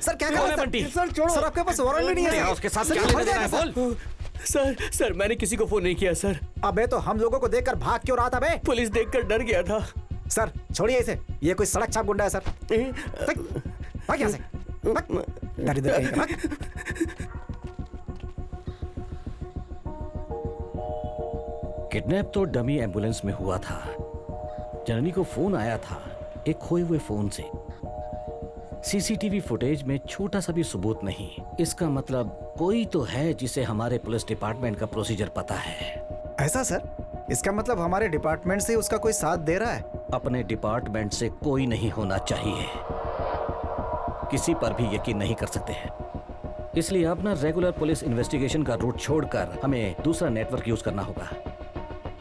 सर क्या कर कौन रहे है हैं बंटी? सर आपके पास वारंट भी नहीं है। तेरा उसके साथ सर, क्या ये लेना फट देना है? जाएगा, बोल। सर मैंने किसी को फोन नहीं किया सर। अबे तो हम लोगों को देखकर भाग क्यों रहा था बे? पुलिस देखकर डर गया था। सर छोड़िए इसे, ये कोई सड़क छाप गुंडा है सर। भाग यहाँ से, भाग। डर इधर कहीं का, भाग। किडनैप तो डमी एम्बुलेंस में हुआ था। जननी को फोन आया था एक खोए हुए फोन से। सीसीटीवी फुटेज में छोटा सा भी सबूत नहीं। इसका मतलब कोई तो है जिसे हमारे पुलिस डिपार्टमेंट का प्रोसीजर पता है। ऐसा सर? इसका मतलब हमारे डिपार्टमेंट से उसका कोई साथ दे रहा है? अपने डिपार्टमेंट से कोई नहीं होना चाहिए। किसी पर भी यकीन नहीं कर सकते हैं। इसलिए अब ना रेगुलर पुलिस इन्वेस्टिगेशन का रूट छोड़कर हमें दूसरा नेटवर्क यूज करना होगा।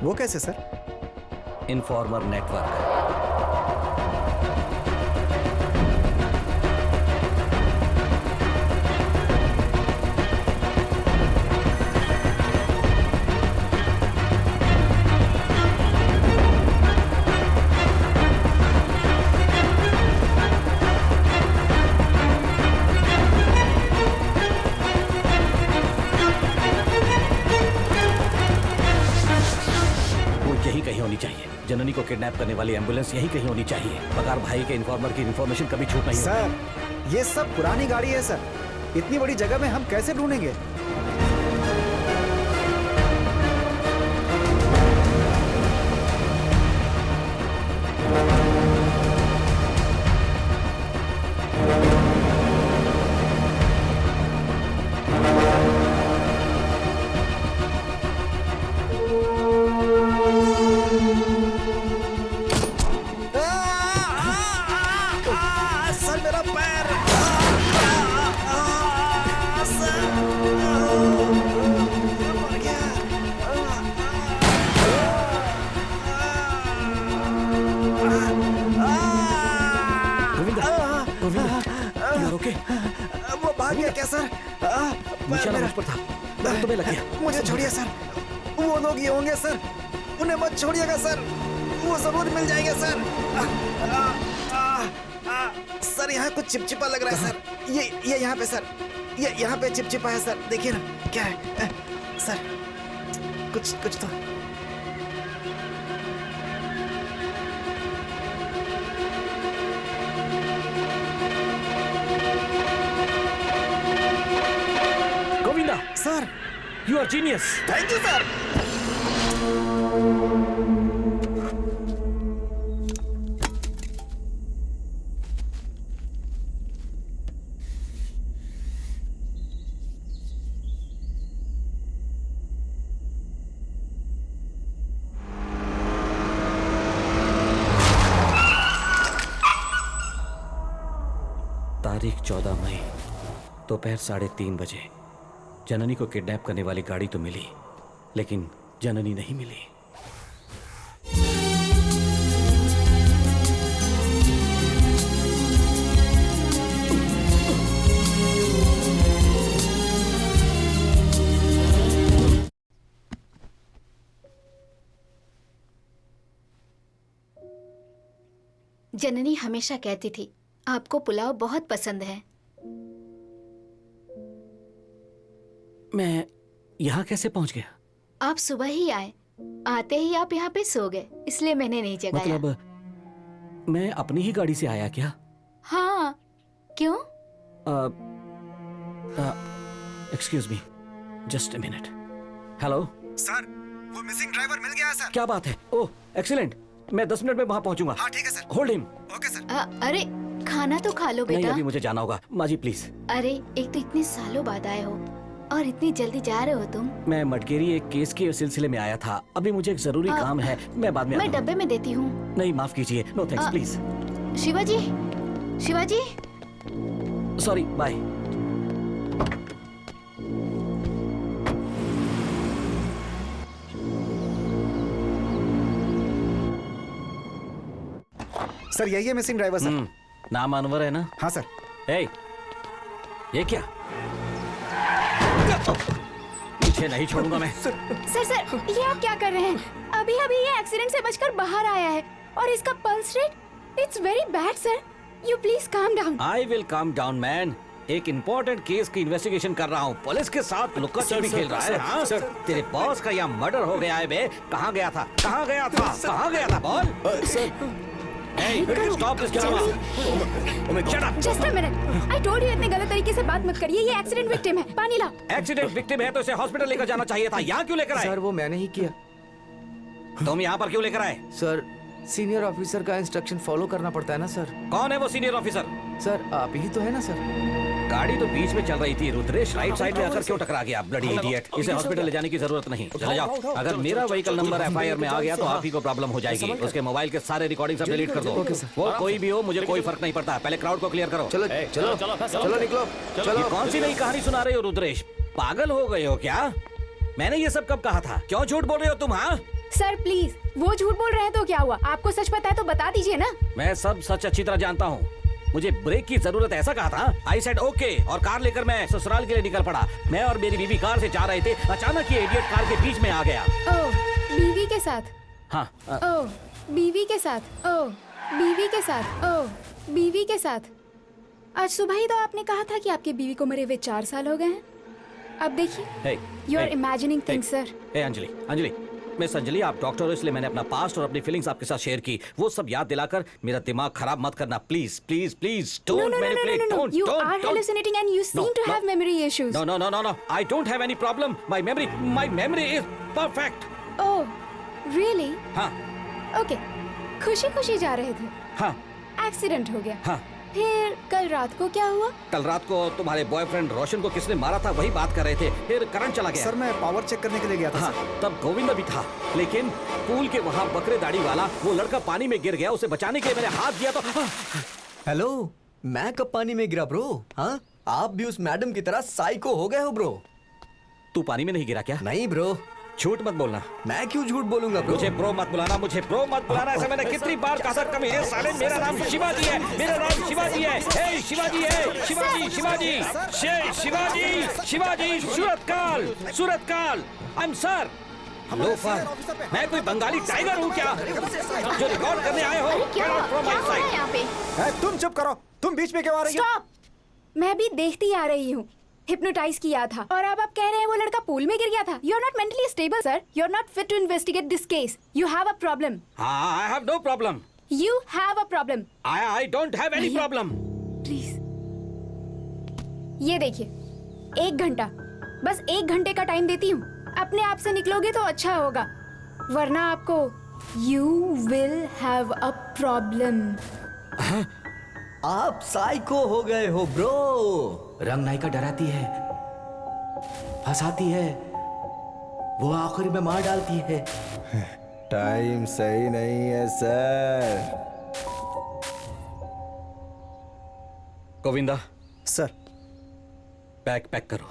वो कैसे सर? Informer network. कहीं होनी चाहिए। जननी को किडनैप करने वाली एम्बुलेंस यहीं कहीं होनी चाहिए। बकार भाई के इन्फॉर्मर की इन्फॉर्मेशन कभी छूट नहीं सर, ये सब पुरानी गाड़ी है सर। इतनी बड़ी जगह में हम कैसे ढूंढेंगे? सर मेरा पैर। सर मर गया। ओके, वो भाग गया क्या सर? निशाना मुझ पर था, दर्द तुम्हें लग गया। मुझे छोड़िए सर, वो लोग ये होंगे सर, उन्हें मत छोड़िएगा सर, वो जरूर मिल जाएंगे सर। सर यहाँ कुछ चिपचिपा लग रहा है सर। ये यहाँ पे सर, ये यहाँ पे चिपचिपा है सर, देखिए ना क्या है सर। कुछ तो Govinda sir. You are genius. Thank you sir. तारीख 14 मई दोपहर 3:30 बजे। जननी को किडनैप करने वाली गाड़ी तो मिली, लेकिन जननी नहीं मिली। जननी हमेशा कहती थी आपको पुलाव बहुत पसंद है। मैं यहाँ कैसे पहुँच गया? आप सुबह ही आए, आते ही आप यहाँ पे सो गए, इसलिए मैंने नहीं जगाया। मतलब मैं अपनी ही गाड़ी से आया क्या? हाँ, क्यों? Excuse me, just a minute. Hello sir, वो मिसिंग ड्राइवर मिल गया है सर। क्या बात है? ओह एक्सीलेंट, मैं 10 मिनट में वहाँ पहुँचूंगा। हाँ ठीक है sir. Hold him. Okay sir. अरे खाना तो खा लो नहीं, बेटा। अभी मुझे जाना होगा। माजी प्लीज। अरे एक तो इतने सालों बाद आए हो और इतनी जल्दी जा रहे हो तुम। मैं मटकेरी एक केस के सिलसिले में आया था, अभी मुझे एक जरूरी काम है, मैं बाद में मैं आता हूँ। डब्बे में देती हूँ। नहीं माफ कीजिए, no thanks please. Shivaji, Shivaji. Sorry, bye. Sir यही है मिसिंग ड्राइवर सर। नाम अनवर है ना? हाँ सर। ए, ये क्या? पीछे नहीं छोड़ूंगा मैं। सर ये आप क्या कर रहे हैं? अभी अभी ये एक्सीडेंट से बचकर बाहर आया है और इसका pulse rate it's very bad sir. You please calm down. I will calm down man. एक इम्पोर्टेंट केस की इन्वेस्टिगेशन कर रहा हूँ। पुलिस के साथ लुक्का छिपी खेल रहा है। हाँ सर, तेरे बॉस का यहाँ मर्डर हो गया है बे। कहाँ गया था? कहाँ गया था? कहाँ गया था? बोल sir. Hey, stop this drama. Shut up. Just a minute. I told you इतने गलत तरीके से बात मत करिए। ये एक्सीडेंट विक्टिम है। पानी ला। एक्सीडेंट विक्टिम है तो इसे हॉस्पिटल लेकर जाना चाहिए था। यहाँ क्यों लेकर आए? सर वो मैंने ही किया। तुम यहाँ पर क्यों लेकर आए? सर सीनियर ऑफिसर का इंस्ट्रक्शन फॉलो करना पड़ता है ना सर। कौन है वो सीनियर ऑफिसर? सर आप ही तो है ना सर। गाड़ी तो बीच में चल रही थी। रुद्रेश राइट साइड में आकर क्यों टकरा गया? Bloody idiot. इसे हॉस्पिटल ले जाने की जरूरत नहीं। चले जाओ। अगर मेरा व्हीकल नंबर एफआईआर में आ गया तो आप ही को प्रॉब्लम हो जाएगी। उसके मोबाइल के सारे रिकॉर्डिंग सब डिलीट कर दो। वो कोई भी हो, मुझे कोई फर्क नहीं पड़ता। पहले क्राउड को क्लियर करो। चलो चलो चलो निकलो ये कौन सी नई कहानी सुना रहे हो रुद्रेश? पागल हो गए हो क्या? मैंने ये सब कब कहा था? क्यों झूठ बोल रहे हो तुम? हाँ सर प्लीज, वो झूठ बोल रहे हैं तो क्या हुआ? आपको सच पता है तो बता दीजिए ना। मैं सब सच अच्छी तरह जानता हूँ। मुझे ब्रेक की जरूरत है, ऐसा कहा था। आई सेड ओके और कार लेकर मैं ससुराल के लिए निकल पड़ा। मैं और मेरी बीवी कार से जा रहे थे, अचानक ये इडियट कार के बीच में आ गया। ओह, बीवी के साथ? हाँ ओह, बीवी के साथ? ओह, बीवी के साथ? ओह, बीवी के साथ? आज सुबह ही तो आपने कहा था कि आपकी बीवी को मरे हुए 4 साल हो गए हैं। अब देखिए, you are imagining things sir. Anjali, Anjali, miss Anjali, आप डॉक्टर हो इसलिए मैंने अपना पास्ट और अपनी फीलिंग्स आपके साथ शेयर की। वो सब याद दिलाकर मेरा दिमाग खराब मत करना, please please please. No, no, no, no, no, no. You are hallucinating and you seem to have memory issues. No, no, no, no, no. I don't have any problem. My memory is perfect. Oh, really? हाँ, Okay. खुशी-खुशी जा रहे थे। हाँ, एक्सीडेंट हो गया। हाँ। फिर कल रात को क्या हुआ? कल रात को तुम्हारे बॉयफ्रेंड रोशन को किसने मारा था वही बात कर रहे थे। फिर करंट चला गया। सर मैं पावर चेक करने के लिए गया था। हाँ, सर। तब गोविंद भी था, लेकिन पूल के वहाँ बकरे दाढ़ी वाला वो लड़का पानी में गिर गया। उसे बचाने के लिए मैंने हाथ दिया तो हेलो, मैं कब पानी में गिरा ब्रो? हाँ, आप भी उस मैडम की तरह साइको हो गए हो ब्रो। तू पानी में नहीं गिरा क्या? नहीं ब्रो। झूठ मत बोलना। मैं क्यों झूठ बोलूंगा ब्रो? मुझे प्रो मत बुलाना, मुझे प्रो मत बुलाना। ऐसा मैंने कितनी बार कहा था? कभी ये साले, मेरा नाम शिवाजी है, मेरा नाम शिवाजी है। हे शिवाजी है, Shivaji, Shivaji, Shivaji, Shivaji, Suratkal, Suratkal. I am sir. Loafer, मैं कोई बंगाली टाइगर हूँ क्या जो रिकॉर्ड करने आए हो? क्या हो रहा है यहाँ पे? तुम चुप करो। तुम बीच में क्यों आ रही हो? स्टॉप! मैं भी देखती आ रही हूँ। हिप्नोटाइज किया था और अब आप कह रहे हैं वो लड़का पूल में गिर गया था। You are not mentally stable sir. You are not fit to investigate this case. You have a problem. हाँ, I have no problem. You have a problem. I don't have any problem. Please, ये देखिए, 1 घंटा, बस 1 घंटे का टाइम देती हूँ। अपने आप से निकलोगे तो अच्छा होगा, वरना आपको you will have a problem. आप साइको हो गए हो ब्रो। रंग नायिका डराती है, फंसाती है, वो आखिर में मार डालती है। टाइम सही नहीं है sir. Govinda, sir. Bag pack करो।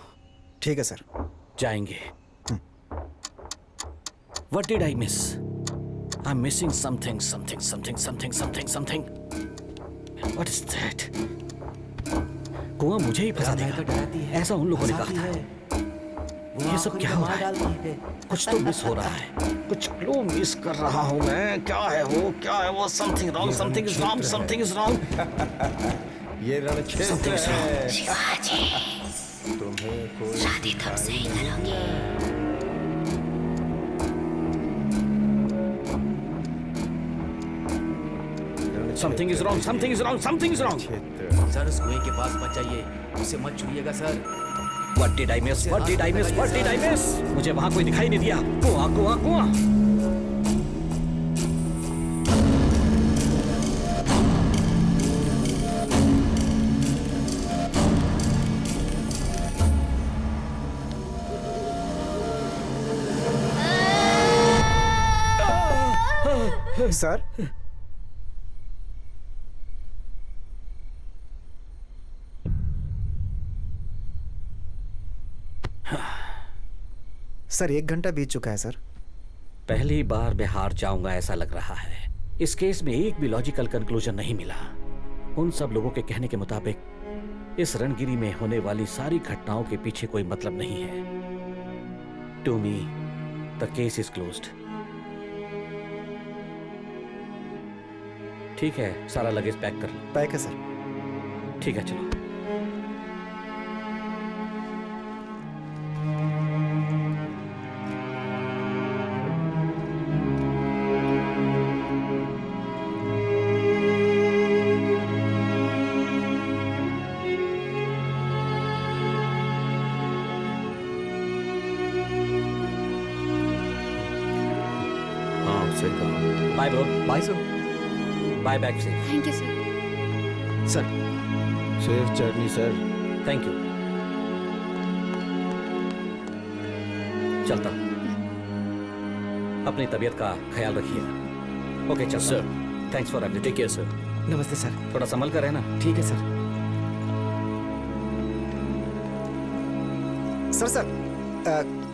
ठीक है सर। जाएंगे। What did I miss? I'm missing something. What is that? कुआं मुझे ही फंसा देगा, ऐसा उन लोगों ने कहा था। ये सब क्या हो रहा है? कुछ तो मिस हो रहा है, कुछ क्लू मिस कर रहा हूँ मैं। क्या है वो? Something wrong. ये रणक्षेत्र है। शिवाजी, तुम्हें कोई शादी कब से ही करोगे? Something is wrong. क्षेत्र। सर उस कुएं के पास मत जाइए, उसे मत छुइएगा sir. What did I miss? मुझे वहाँ कोई दिखाई नहीं दिया। कुआं। सर, सर 1 घंटा बीत चुका है सर। पहली बार मैं हार जाऊंगा ऐसा लग रहा है। इस केस में एक भी लॉजिकल कंक्लूजन नहीं मिला। उन सब लोगों के कहने के मुताबिक इस रणगिरी में होने वाली सारी घटनाओं के पीछे कोई मतलब नहीं है। To me the case is closed. ठीक है, सारा लगेज पैक कर लो। पैक है सर। ठीक है, चलो। Bye bro. Bye sir. Bye back से। Thank you sir. Sir, safe journey sir. Thank you. चलता हूं। अपनी तबीयत का ख्याल रखिए। ओके चल sir. Thanks for everything. Take care sir. नमस्ते सर। थोड़ा संभल कर रहना। ठीक है सर। सर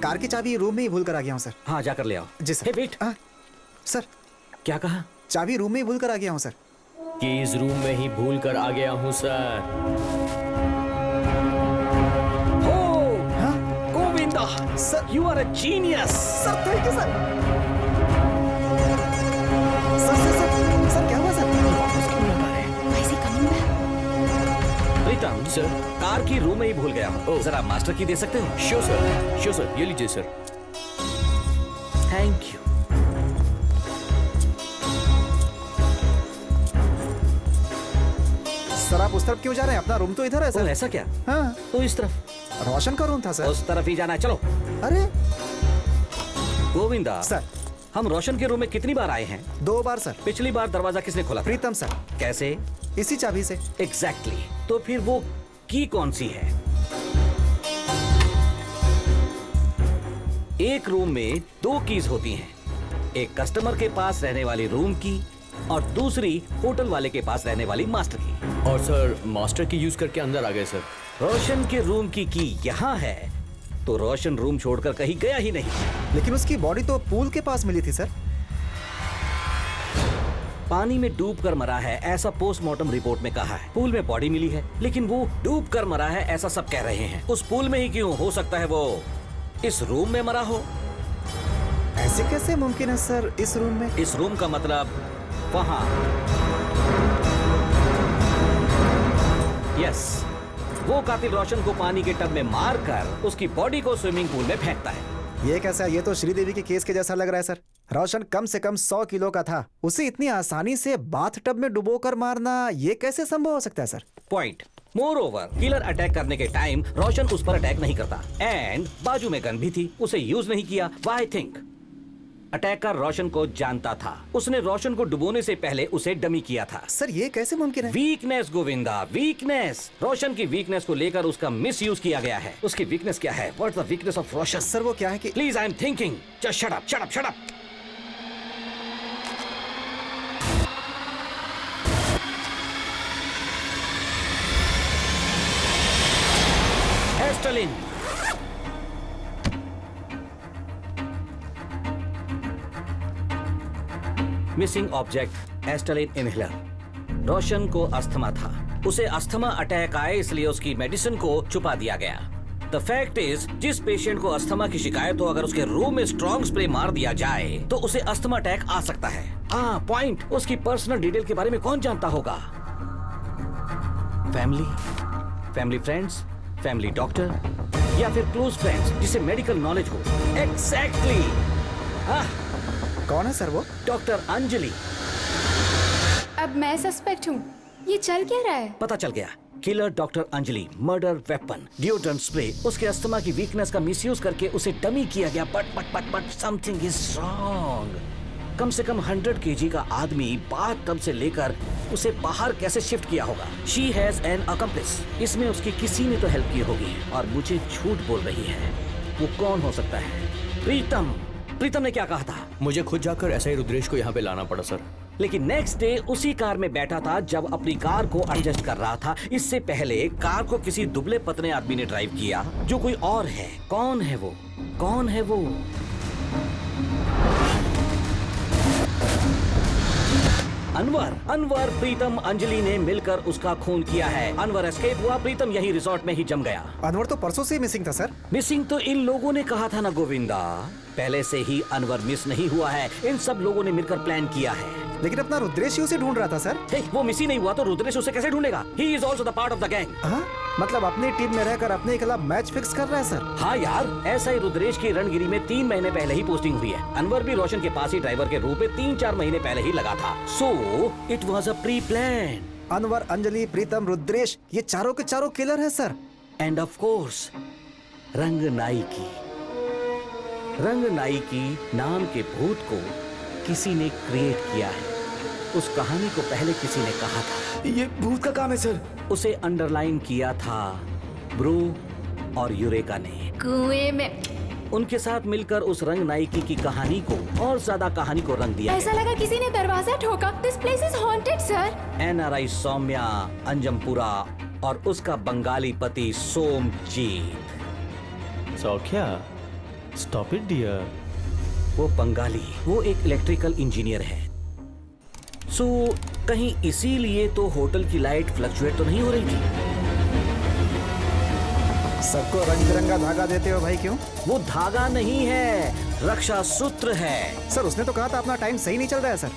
कार की चाबी रूम में ही भूल कर आ गया हूँ सर। हाँ जाकर ले आओ। जी सर। हे वेट। सर क्या कहा? चाबी रूम में ही भूल कर आ गया हूँ सर। कीज रूम में ही भूल कर आ गया हूँ सर। हाँ Govinda sir. You are a genius. Sir thank you sir. Sir क्या हुआ sir? Why is he coming back? Pritam sir. Car की रूम में ही भूल गया हूँ। ओह। जरा मास्टर की दे सकते हो? श्योर सर, श्योर सर, ये लीजिए सर। Thank you. सर आप उस तरफ क्यों जा रहे हैं? अपना रूम तो इधर है तो सर। ऐसा क्या? हाँ तो इस तरफ। रोशन का रूम था सर। उस तरफ ही जाना है, चलो। अरे गोविंदा सर हम रोशन के रूम में कितनी बार आए हैं? 2 बार सर। पिछली बार दरवाजा किसने खोला था? प्रीतम सर। कैसे? इसी चाबी से। एग्जैक्टली तो फिर वो की कौन सी है? एक रूम में 2 कीज होती हैं, एक कस्टमर के पास रहने वाली रूम की और दूसरी होटल वाले के पास रहने वाली मास्टर की। और सर मास्टर की यूज करके अंदर आ गए सर। रोशन के रूम की यहाँ है तो रोशन रूम छोड़कर कहीं गया ही नहीं। लेकिन उसकी बॉडी तो पूल के पास मिली थी सर। पानी में डूब कर मरा है ऐसा पोस्टमार्टम रिपोर्ट में कहा है। पूल में बॉडी मिली है लेकिन वो डूब कर मरा है ऐसा सब कह रहे हैं। उस पूल में ही क्यों? हो सकता है वो इस रूम में मरा हो। ऐसे कैसे मुमकिन है सर? इस रूम में? इस रूम का मतलब वहां। यस वो कातिल रोशन को पानी के टब में मारकर उसकी बॉडी को स्विमिंग पूल में फेंकता है। ये कैसा? ये तो श्रीदेवी के केस के जैसा लग रहा है सर। रोशन कम से कम 100 किलो का था, उसे इतनी आसानी से बाथ टब में डुबोकर मारना ये कैसे संभव हो सकता है sir? Point. More over killer attack करने के टाइम रोशन उस पर अटैक नहीं करता एंड बाजू में गन भी थी, उसे यूज नहीं किया। Why think? अटैकर रोशन को जानता था, उसने रोशन को डुबोने से पहले उसे डमी किया था। सर ये कैसे मुमकिन है? Weakness Govinda, weakness. रोशन की वीकनेस को लेकर उसका मिस यूज किया गया है। उसकी वीकनेस क्या है? What's the weakness of Roshan? Sir वो क्या है कि please I am thinking. Just shut up, shut up, shut up. Asthalin. Missing object Asthalin inhaler. Roshan को अस्थमा था, उसे अस्थमा अटैक आए इसलिए उसकी मेडिसिन को छुपा दिया गया। द फैक्ट इज जिस पेशेंट को अस्थमा की शिकायत हो अगर उसके रूम में स्ट्रॉन्ग स्प्रे मार दिया जाए तो उसे अस्थमा अटैक आ सकता है। हाँ पॉइंट। उसकी पर्सनल डिटेल के बारे में कौन जानता होगा? Family, family friends, family doctor या फिर क्लोज फ्रेंड्स जिसे मेडिकल नॉलेज हो। एग्जैक्टली। कौन है सर वो? डॉक्टर अंजलि। अब मैं सस्पेक्ट हूँ। ये चल क्या रहा है? पता चल गया। Killer doctor Anjali, murder weapon, deodorant spray, उसके अस्थमा की वीकनेस का मिसयूज करके उसे डमी किया गया। But something is wrong. कम से कम 100 केजी का आदमी बाथ टब से लेकर उसे बाहर कैसे शिफ्ट किया होगा? She has an accomplish. इसमें उसकी किसी ने तो हेल्प की होगी और मुझे झूठ बोल रही है। वो कौन हो सकता है? प्रीतम। प्रीतम ने क्या कहा था? मुझे खुद जाकर ऐसा ही रुद्रेश को यहाँ पे लाना पड़ा सर। लेकिन नेक्स्ट डे उसी कार में बैठा था जब अपनी कार को एडजस्ट कर रहा था। इससे पहले कार को किसी दुबले पतले आदमी ने ड्राइव किया जो कोई और है। कौन है वो? कौन है वो? अनवर। अनवर, प्रीतम, अंजलि ने मिलकर उसका खून किया है। अनवर एस्केप हुआ, प्रीतम यही रिसोर्ट में ही जम गया। अनवर तो परसों से ही मिसिंग था सर। मिसिंग तो इन लोगों ने कहा था ना गोविंदा। पहले से ही अनवर मिस नहीं हुआ है, इन सब लोगों ने मिलकर प्लान किया है। लेकिन अपना रुद्रेश ही उसे ढूंढ रहा था सर। वो मिस ही नहीं हुआ तो रुद्रेश उसे कैसे ढूंढेगा? He is also the part of the gang। मतलब अपनी टीम में रहकर अपने खिलाफ मैच फिक्स कर रहा है सर। हाँ यार, ऐसा ही रुद्रेश की रणगिरी में 3 महीने पहले ही पोस्टिंग हुई है। अनवर भी रोशन के पास ही ड्राइवर के रूप में 3-4 महीने पहले ही लगा था। So it was a pre-plan। Anwar, Anjali, प्रीतम, रुद्रेश ये चारों के चारों किलर है sir. And of course Ranganayaki. Ranganayaki नाम के भूत को किसी ने क्रिएट किया है। उस कहानी को पहले किसी ने कहा था। ये भूत का काम है सर। उसे अंडरलाइन किया था ब्रू और यूरेका ने कुएं में। उनके साथ मिलकर उस रंग नायकी की कहानी को और ज्यादा कहानी को रंग दिया ऐसा लगा किसी ने दरवाजा ठोका। This place is haunted sir. NRI Saumya Anjampura और उसका बंगाली पति Somjit. Soukhya, stop it dear. वो बंगाली, वो एक इलेक्ट्रिकल इंजीनियर है। सो कहीं इसीलिए तो होटल की लाइट फ्लक्चुएट तो नहीं हो रही थी। सबको रंग बिरंगा धागा देते हो भाई, क्यों? वो धागा नहीं है, रक्षा सूत्र है। सर उसने तो कहा था अपना टाइम सही नहीं चल रहा है सर।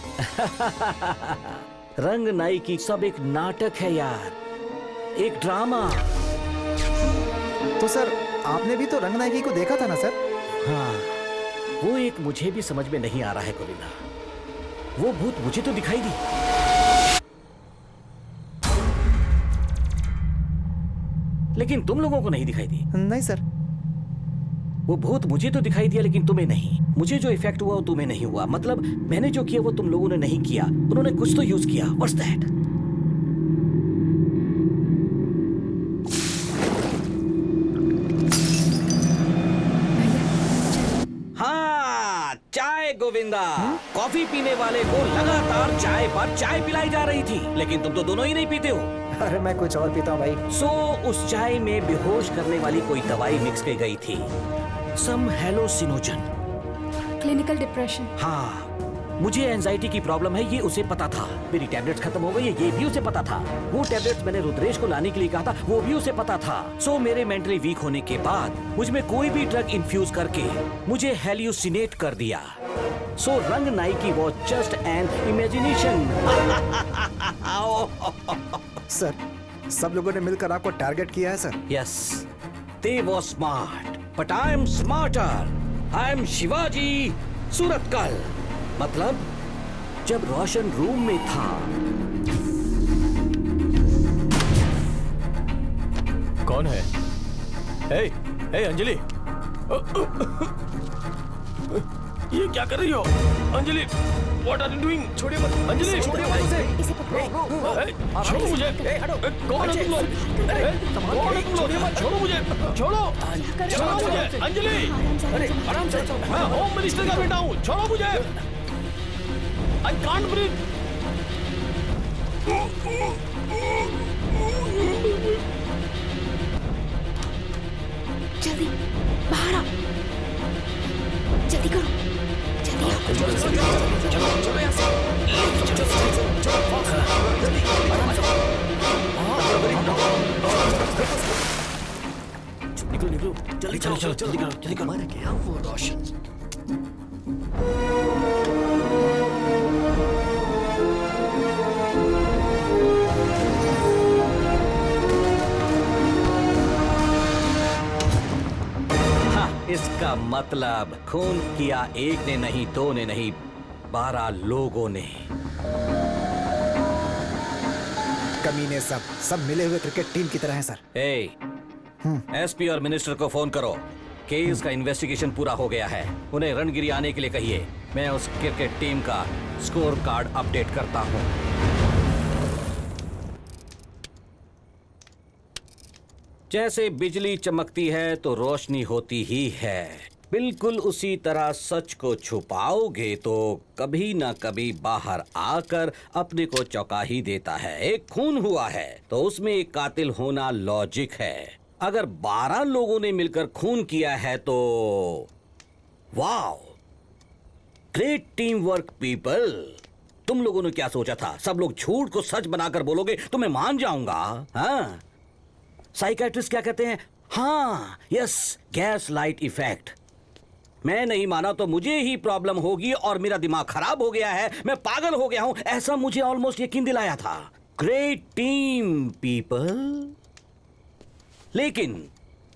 रंग नायकी सब एक नाटक है यार, एक ड्रामा। तो सर आपने भी तो रंग नायकी को देखा था ना सर? हाँ, वो एक मुझे भी समझ में नहीं आ रहा है गोविंदा। वो भूत मुझे तो दिखाई दी, लेकिन तुम लोगों को नहीं दिखाई दी। नहीं सर। वो भूत मुझे तो दिखाई दिया लेकिन तुम्हें नहीं। मुझे जो इफेक्ट हुआ वो तुम्हें नहीं हुआ। मतलब मैंने जो किया वो तुम लोगों ने नहीं किया। उन्होंने कुछ तो यूज किया। What's that? हाँ, चाय गोविंदा। कॉफी पीने वाले को लगातार चाय पर चाय पिलाई जा रही थी, लेकिन तुम तो दोनों ही नहीं पीते हो। अरे मैं कुछ और पीता हूँ भाई। सो उस चाय में बेहोश करने वाली कोई दवाई मिक्स की गई थी, सम हेलोसिनोजन। Clinical depression. हाँ, मुझे एंजाइटी की प्रॉब्लम है, ये उसे पता था। मेरी टैबलेट्स खत्म हो गई है, ये भी उसे पता था। वो टैबलेट्स मैंने रुद्रेश को लाने के लिए कहा था, वो भी उसे पता था। सो मेरे मेंटली वीक होने के बाद मुझ में कोई भी ड्रग इन्फ्यूज करके मुझे हेल्यूसिनेट कर दिया। सो रंग Nike was just an imagination. Sir सब लोगों ने मिलकर आपको टारगेट किया है sir. Yes, they were smart, but I am smarter. I am Shivaji Surathkal. मतलब जब रोशन रूम में था। कौन है? हे, हे अंजलि, ये क्या कर रही हो Anjali? What are you doing? छोड़िए मत अंजलि, छोड़ो मुझे। छोड़ो मुझे। कौन है तुम लोग? कौन है तुम लोग? छोड़ो मुझे, छोड़ो मुझे अंजलि। अरे आराम से, मैं होम मिनिस्टर का बेटा हूँ, छोड़ो मुझे। I can't breathe. जल्दी बाहर आओ, जल्दी करो, जल्दी आओ। निकलो, जल्दी चलो, जल्दी करो। मर गया वो रोशन। इसका मतलब खून किया एक ने नहीं, दो ने नहीं, 12 लोगों ने। कमीने सब मिले हुए क्रिकेट टीम की तरह हैं सर। एसपी और मिनिस्टर को फोन करो। केस का इन्वेस्टिगेशन पूरा हो गया है, उन्हें रणगिरी आने के लिए कहिए। मैं उस क्रिकेट टीम का स्कोर कार्ड अपडेट करता हूँ। जैसे बिजली चमकती है तो रोशनी होती ही है, बिल्कुल उसी तरह सच को छुपाओगे तो कभी ना कभी बाहर आकर अपने को चौंका ही देता है। एक खून हुआ है तो उसमें एक कातिल होना लॉजिक है। अगर 12 लोगों ने मिलकर खून किया है तो wow, great team work people. तुम लोगों ने क्या सोचा था? सब लोग झूठ को सच बनाकर बोलोगे तो मैं मान जाऊंगा? हाँ, साइकेट्रिस्ट क्या कहते हैं? हाँ, यस, गैस लाइट इफेक्ट। मैं नहीं माना तो मुझे ही प्रॉब्लम होगी और मेरा दिमाग खराब हो गया है, मैं पागल हो गया हूं, ऐसा मुझे ऑलमोस्ट यकीन दिलाया था। Great team people. लेकिन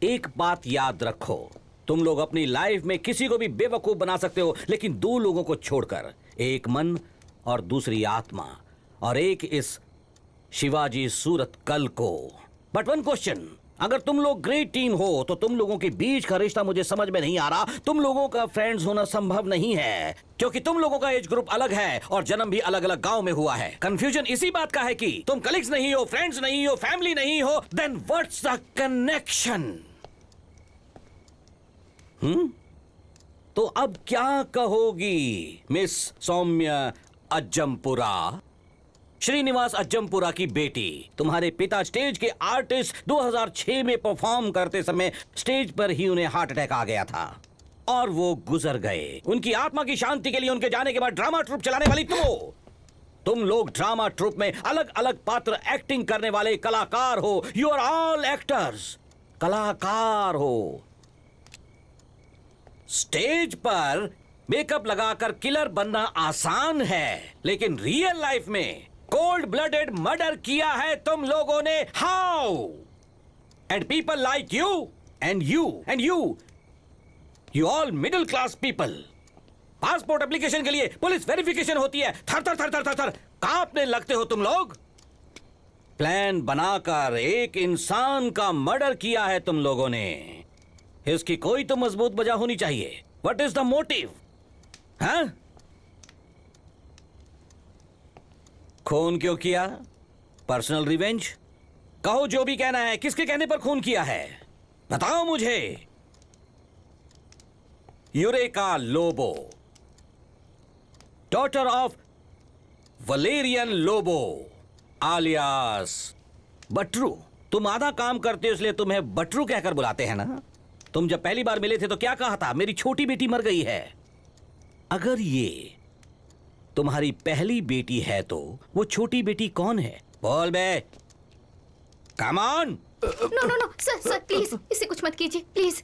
एक बात याद रखो, तुम लोग अपनी लाइफ में किसी को भी बेवकूफ बना सकते हो, लेकिन 2 लोगों को छोड़कर, एक मन और दूसरी आत्मा, और एक इस शिवाजी सूरतकल को। बट वन क्वेश्चन, अगर तुम लोग ग्रेट टीम हो तो तुम लोगों के बीच का रिश्ता मुझे समझ में नहीं आ रहा। तुम लोगों का फ्रेंड्स होना संभव नहीं है क्योंकि तुम लोगों का एज ग्रुप अलग है और जन्म भी अलग अलग गांव में हुआ है। कंफ्यूजन इसी बात का है कि तुम कलीग्स नहीं हो, फ्रेंड्स नहीं हो, फैमिली नहीं हो। Then what's the connection? तो अब क्या कहोगी मिस सौम्या अज्जमपुरा? श्रीनिवास अज्जमपुरा की बेटी। तुम्हारे पिता स्टेज के आर्टिस्ट 2006 में परफॉर्म करते समय स्टेज पर ही उन्हें हार्ट अटैक आ गया था और वो गुजर गए। उनकी आत्मा की शांति के लिए उनके जाने के बाद ड्रामा ट्रुप चलाने वाली तुम लोग ड्रामा ट्रुप में अलग अलग पात्र एक्टिंग करने वाले कलाकार हो। यू आर ऑल एक्टर्स, कलाकार हो। स्टेज पर मेकअप लगाकर किलर बनना आसान है, लेकिन रियल लाइफ में कोल्ड ब्लडेड मर्डर किया है तुम लोगों ने। How? And people like you and you all middle class people. Passport application के लिए पुलिस वेरिफिकेशन होती है, थर थर थर थर थर थर कांपने लगते हो तुम लोग। प्लान बनाकर एक इंसान का मर्डर किया है तुम लोगों ने। इसकी कोई तो मजबूत वजह होनी चाहिए। What is the motive? हाँ? खून क्यों किया? Personal revenge? कहो जो भी कहना है। किसके कहने पर खून किया है बताओ मुझे। Eureka Lobo, daughter of Valerian Lobo alias Batru. तुम आधा काम करते हो इसलिए तुम्हें बटरू कहकर बुलाते हैं ना। तुम जब पहली बार मिले थे तो क्या कहा था? मेरी छोटी बेटी मर गई है। अगर ये तुम्हारी पहली बेटी है तो वो छोटी बेटी कौन है? बोल बे, come on. No sir please इसे कुछ मत कीजिए प्लीज।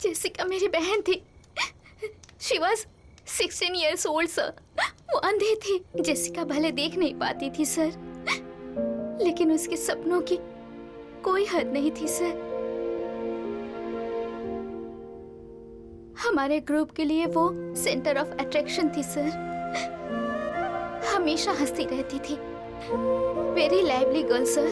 जेसिका मेरी बहन थी। She was 16 years old sir. वो अंधी थी। जेसिका भले देख नहीं पाती थी सर, लेकिन उसके सपनों की कोई हद नहीं थी सर। हमारे ग्रुप के लिए वो सेंटर ऑफ अट्रैक्शन थी सर। हमेशा हंसती रहती थी। Very lively girl sir.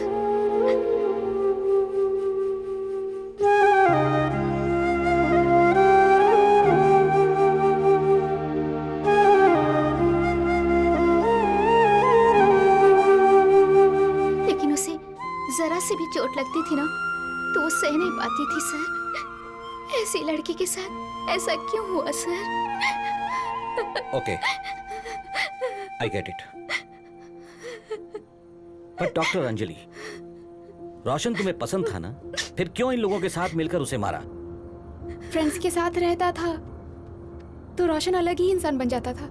लेकिन उसे जरा सी भी चोट लगती थी ना तो वो सह नहीं पाती थी सर। ऐसी लड़की के साथ ऐसा क्यों हुआ sir? Okay, I get it. पर डॉक्टर अंजलि, रोशन तुम्हें पसंद था ना, फिर क्यों इन लोगों के साथ मिलकर उसे मारा? फ्रेंड्स के साथ रहता था तो रोशन अलग ही इंसान बन जाता था।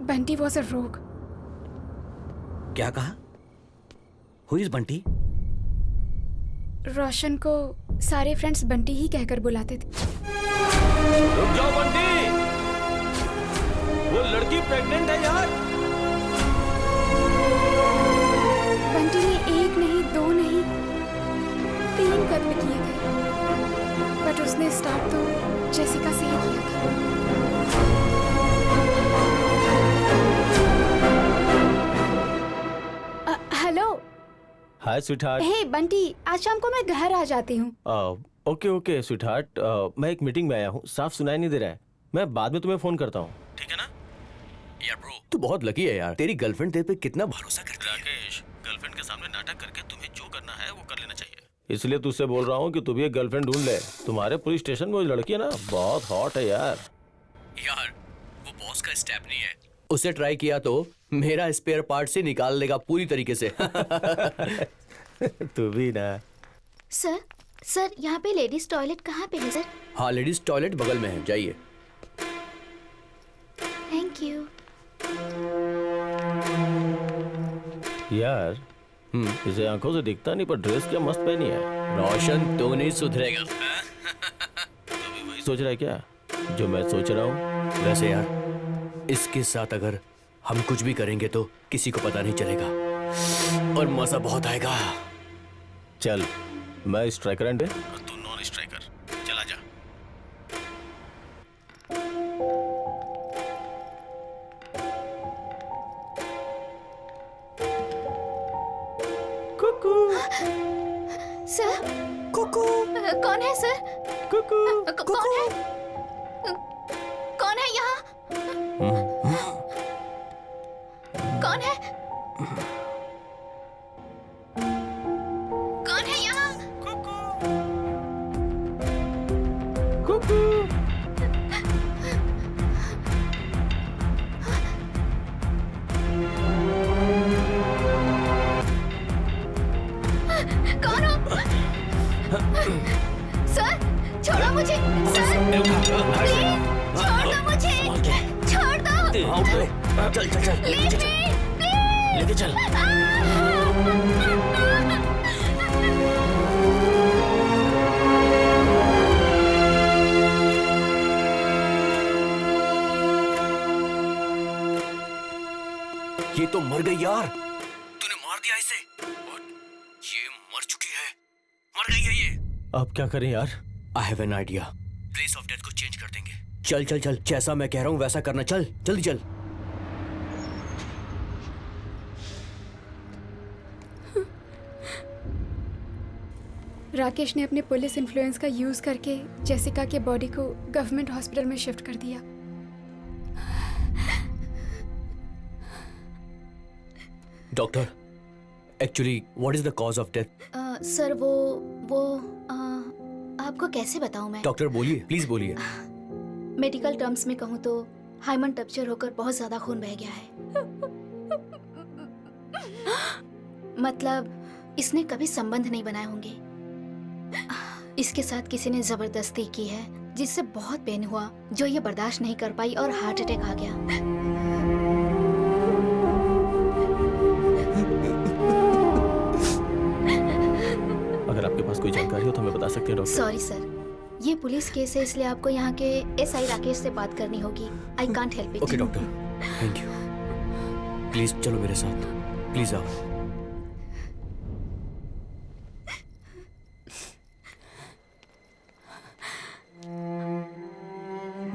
बंटी वॉज अ रोग। क्या कहा? Who is Bunty? रोशन को सारे फ्रेंड्स बंटी ही कहकर बुलाते थे। रुक जाओ बंटी, वो लड़की प्रेग्नेंट है यार। बंटी ने 1 नहीं 2 नहीं 3 कत्ल किए थे, बट उसने स्टार्ट तो जेसिका से ही किया था। हेलो। हाय स्वीटहार्ट। हे बंटी, आज शाम को मैं घर आ जाती हूँ। ओके स्वीटहार्ट, मैं एक मीटिंग में आया हूँ, साफ सुनाई नहीं दे रहा है। मैं बाद में तुम्हें फोन करता हूँ, ठीक है ना? यार ब्रो, तू बहुत लकी है यार, तेरी गर्लफ्रेंड तेरे पे कितना भरोसा करती है। राकेश, गर्लफ्रेंड के सामने नाटक करके तुम्हें जो करना है वो कर लेना चाहिए। इसलिए तुझसे बोल रहा हूँ कि तू भी एक गर्लफ्रेंड ढूंढ ले। तुम्हारे पुलिस स्टेशन में वो लड़की है ना, बहुत हॉट है यार। यार वो बॉस का स्टेप नहीं है। उसे ट्राई किया तो मेरा स्पेयर पार्ट से निकाल लेगा पूरी तरीके से। तू भी ना। सर यहाँ पे लेडीज टॉयलेट कहाँ पे है सर? हाँ, लेडीज टॉयलेट बगल में है, जाइए। Thank you. यार इसे आंखों से दिखता नहीं, पर ड्रेस क्या मस्त पहनी है। रोशन तो नहीं सुधरेगा। सोच रहा है क्या जो मैं सोच रहा हूँ? वैसे यार इसके साथ अगर हम कुछ भी करेंगे तो किसी को पता नहीं चलेगा और मजा बहुत आएगा। चल, मैं स्ट्राइकर एंड तू नॉन स्ट्राइकर, चला जा। कुकू। कौन है सर? कौन है? कौन है यहाँ? कौन है? कौन है यहाँ? कौन हो? सर, छोड़ो मुझे। सर, प्लीज, छोड़ दो मुझे। छोड़ दो। चल चल चल Leave me, please. लेके चल। ये तो मर गई यार। तूने मार दिया इसे। ये मर चुकी है। मर गई है ये। अब क्या करें यार? आई have an idea. Place of death को चेंज कर देंगे। चल चल चल, जैसा मैं कह रहा हूँ वैसा करना। चल जल्दी चल। राकेश ने अपने पुलिस इन्फ्लुएंस का यूज करके जेसिका के बॉडी को गवर्नमेंट हॉस्पिटल में शिफ्ट कर दिया। Doctor, actually what is the cause of death? Sir वो आपको कैसे बताऊं मैं? डॉक्टर बोलिए, प्लीज बोलिए। मेडिकल टर्म्स में कहूँ तो हाइमन टप्चर होकर बहुत ज्यादा खून बह गया है। मतलब इसने कभी संबंध नहीं बनाए होंगे। इसके साथ किसी ने जबरदस्ती की है जिससे बहुत पेन हुआ, जो ये बर्दाश्त नहीं कर पाई और हार्ट अटैक आ गया। अगर आपके पास कोई जानकारी हो तो हमें बता सकते हैं डॉक्टर। सॉरी सर, ये पुलिस केस है, इसलिए आपको यहाँ के एसआई राकेश से बात करनी होगी। I can't help it. Okay doctor, thank you. Please चलो मेरे साथ, प्लीज आओ।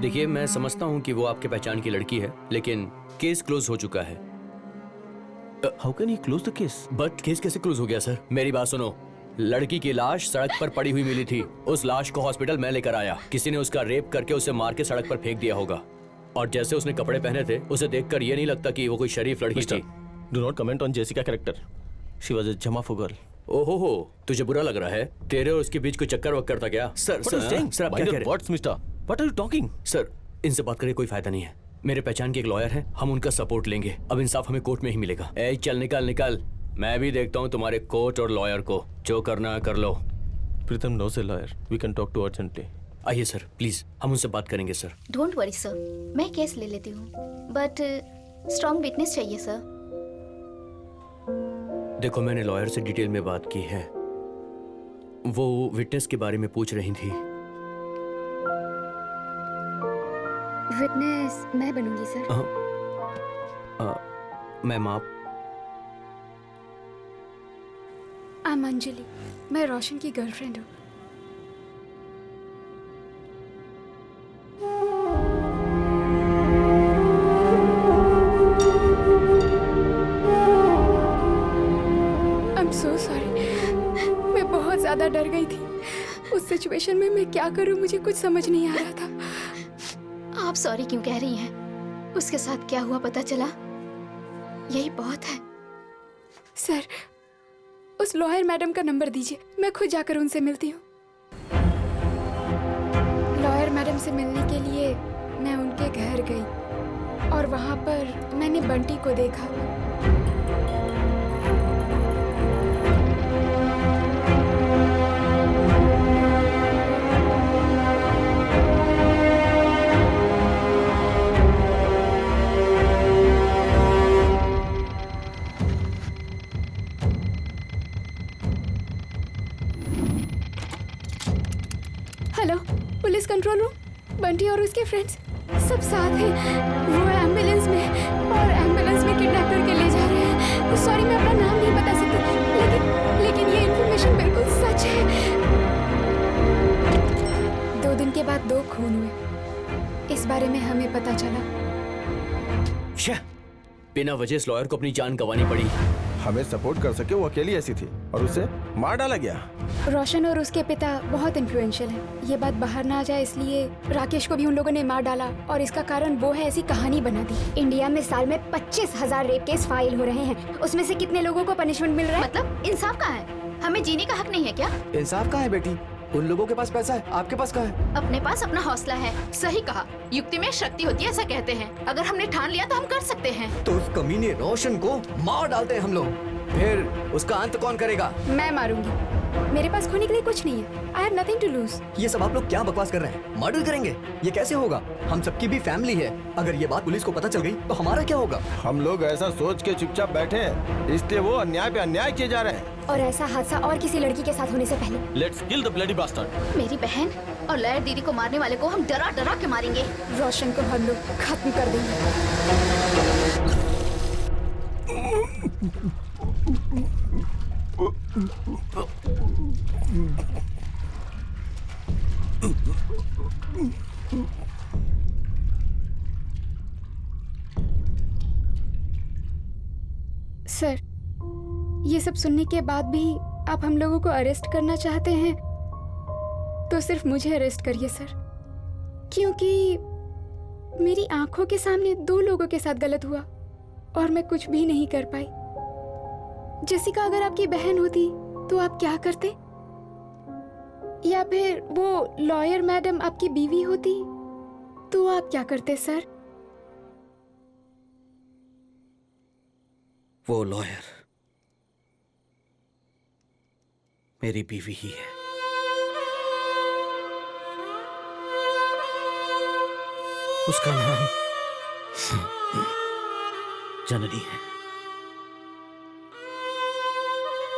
देखिए, मैं समझता हूँ कि वो आपके पहचान की लड़की है, लेकिन केस क्लोज हो चुका है। How can he close the case? But case कैसे क्लोज हो गया सर? मेरी बात सुनो। लड़की की लाश सड़क पर पड़ी हुई मिली थी। उस लाश को हॉस्पिटल मैं लेकर आया। किसी ने उसका रेप करके उसे मार के सड़क पर फेंक दिया होगा। और जैसे उसने कपड़े पहने थे, उसे देखकर ये नहीं लगता कि वो कोई शरीफ लड़की थी। Do not comment on Jessica character. She was a जमाफू गर्ल। ओहो, तुझे बुरा लग रहा है? तेरे और उसके बीच कोई चक्कर वक्कर था क्या? सर सर आप क्या कह रहे हैं? What's mister? What are you talking? Sir, इनसे बात करके कोई फायदा नहीं है। मेरे पहचान के एक लॉयर है, हम उनका सपोर्ट लेंगे। अब इंसाफ हमें कोर्ट में ही मिलेगा। ए चल निकल निकल। मैं भी देखता हूँ तुम्हारे कोर्ट और लॉयर को। जो करना है कर लो। Pritam knows a lawyer. We can talk to urgently. आइए सर, प्लीज, हम उनसे बात करेंगे सर। डोंट वरी सर, मैं केस ले लेती हूँ, बट स्ट्रॉन्ग विटनेस चाहिए सर। देखो, मैंने लॉयर से डिटेल में बात की है। वो विटनेस के बारे में पूछ रही थी। विटनेस मैं बनूंगी सर। मैम आप? आई एम अंजलि, मैं रोशन की गर्लफ्रेंड हूँ। आई एम सो सॉरी, मैं बहुत ज्यादा डर गई थी। उस सिचुएशन में मैं क्या करूँ, मुझे कुछ समझ नहीं आ रहा था। आप सॉरी क्यों कह रही हैं? उसके साथ क्या हुआ पता चला? यही बहुत है। सर, उस लॉयर मैडम का नंबर दीजिए, मैं खुद जाकर उनसे मिलती हूँ। लॉयर मैडम से मिलने के लिए मैं उनके घर गई और वहाँ पर मैंने बंटी को देखा। Hello, police control room. Bunty और उसके फ्रेंड्स सब साथ हैं। वो एम्बुलेंस में और एम्बुलेंस में किडनैप करके ले जा रहे हैं। सॉरी, मैं अपना नाम नहीं बता सकती, लेकिन ये इन्फॉर्मेशन बिल्कुल सच है। 2 दिन के बाद 2 खून हुए, इस बारे में हमें पता चला। बिना वजह इस लॉयर को अपनी जान गंवानी पड़ी। हमें सपोर्ट कर सके, वो अकेली ऐसी थी और उसे मार डाला गया। रोशन और उसके पिता बहुत इन्फ्लुएंशियल हैं। ये बात बाहर ना आ जाए इसलिए राकेश को भी उन लोगों ने मार डाला और इसका कारण वो है, ऐसी कहानी बना दी। इंडिया में साल में 25,000 रेप केस फाइल हो रहे हैं, उसमें से कितने लोगों को पनिशमेंट मिल रहा है? मतलब इंसाफ कहाँ है? हमें जीने का हक नहीं है क्या? इंसाफ कहाँ है बेटी? उन लोगों के पास पैसा है, आपके पास कहाँ है? अपने पास अपना हौसला है। सही कहा, युक्ति में शक्ति होती है, ऐसा कहते हैं। अगर हमने ठान लिया तो हम कर सकते हैं। तो उस कमीने रोशन को मार डालते हैं हम लोग, फिर उसका अंत कौन करेगा? मैं मारूंगी। मेरे पास खोने के लिए कुछ नहीं है। I have nothing to lose। ये सब आप लोग क्या बकवास कर रहे हैं? मर्डर करेंगे? ये कैसे होगा? हम सबकी भी फैमिली है। अगर ये बात पुलिस को पता चल गई तो हमारा क्या होगा? हम लोग ऐसा सोच के चुपचाप बैठे हैं, इसलिए वो अन्याय पे अन्याय किए जा रहे हैं। और ऐसा हादसा और किसी लड़की के साथ होने से पहले। Let's kill the bloody bastard. मेरी बहन और लहर दीदी को मारने वाले को हम डरा डरा के मारेंगे। रोशन को हम लोग खत्म कर देंगे। सर, ये सब सुनने के बाद भी आप हम लोगों को अरेस्ट करना चाहते हैं तो सिर्फ मुझे अरेस्ट करिए सर, क्योंकि मेरी आंखों के सामने 2 लोगों के साथ गलत हुआ और मैं कुछ भी नहीं कर पाई। जेसिका अगर आपकी बहन होती तो आप क्या करते? या फिर वो लॉयर मैडम आपकी बीवी होती तो आप क्या करते सर? वो लॉयर मेरी बीवी ही है। उसका नाम जननी है।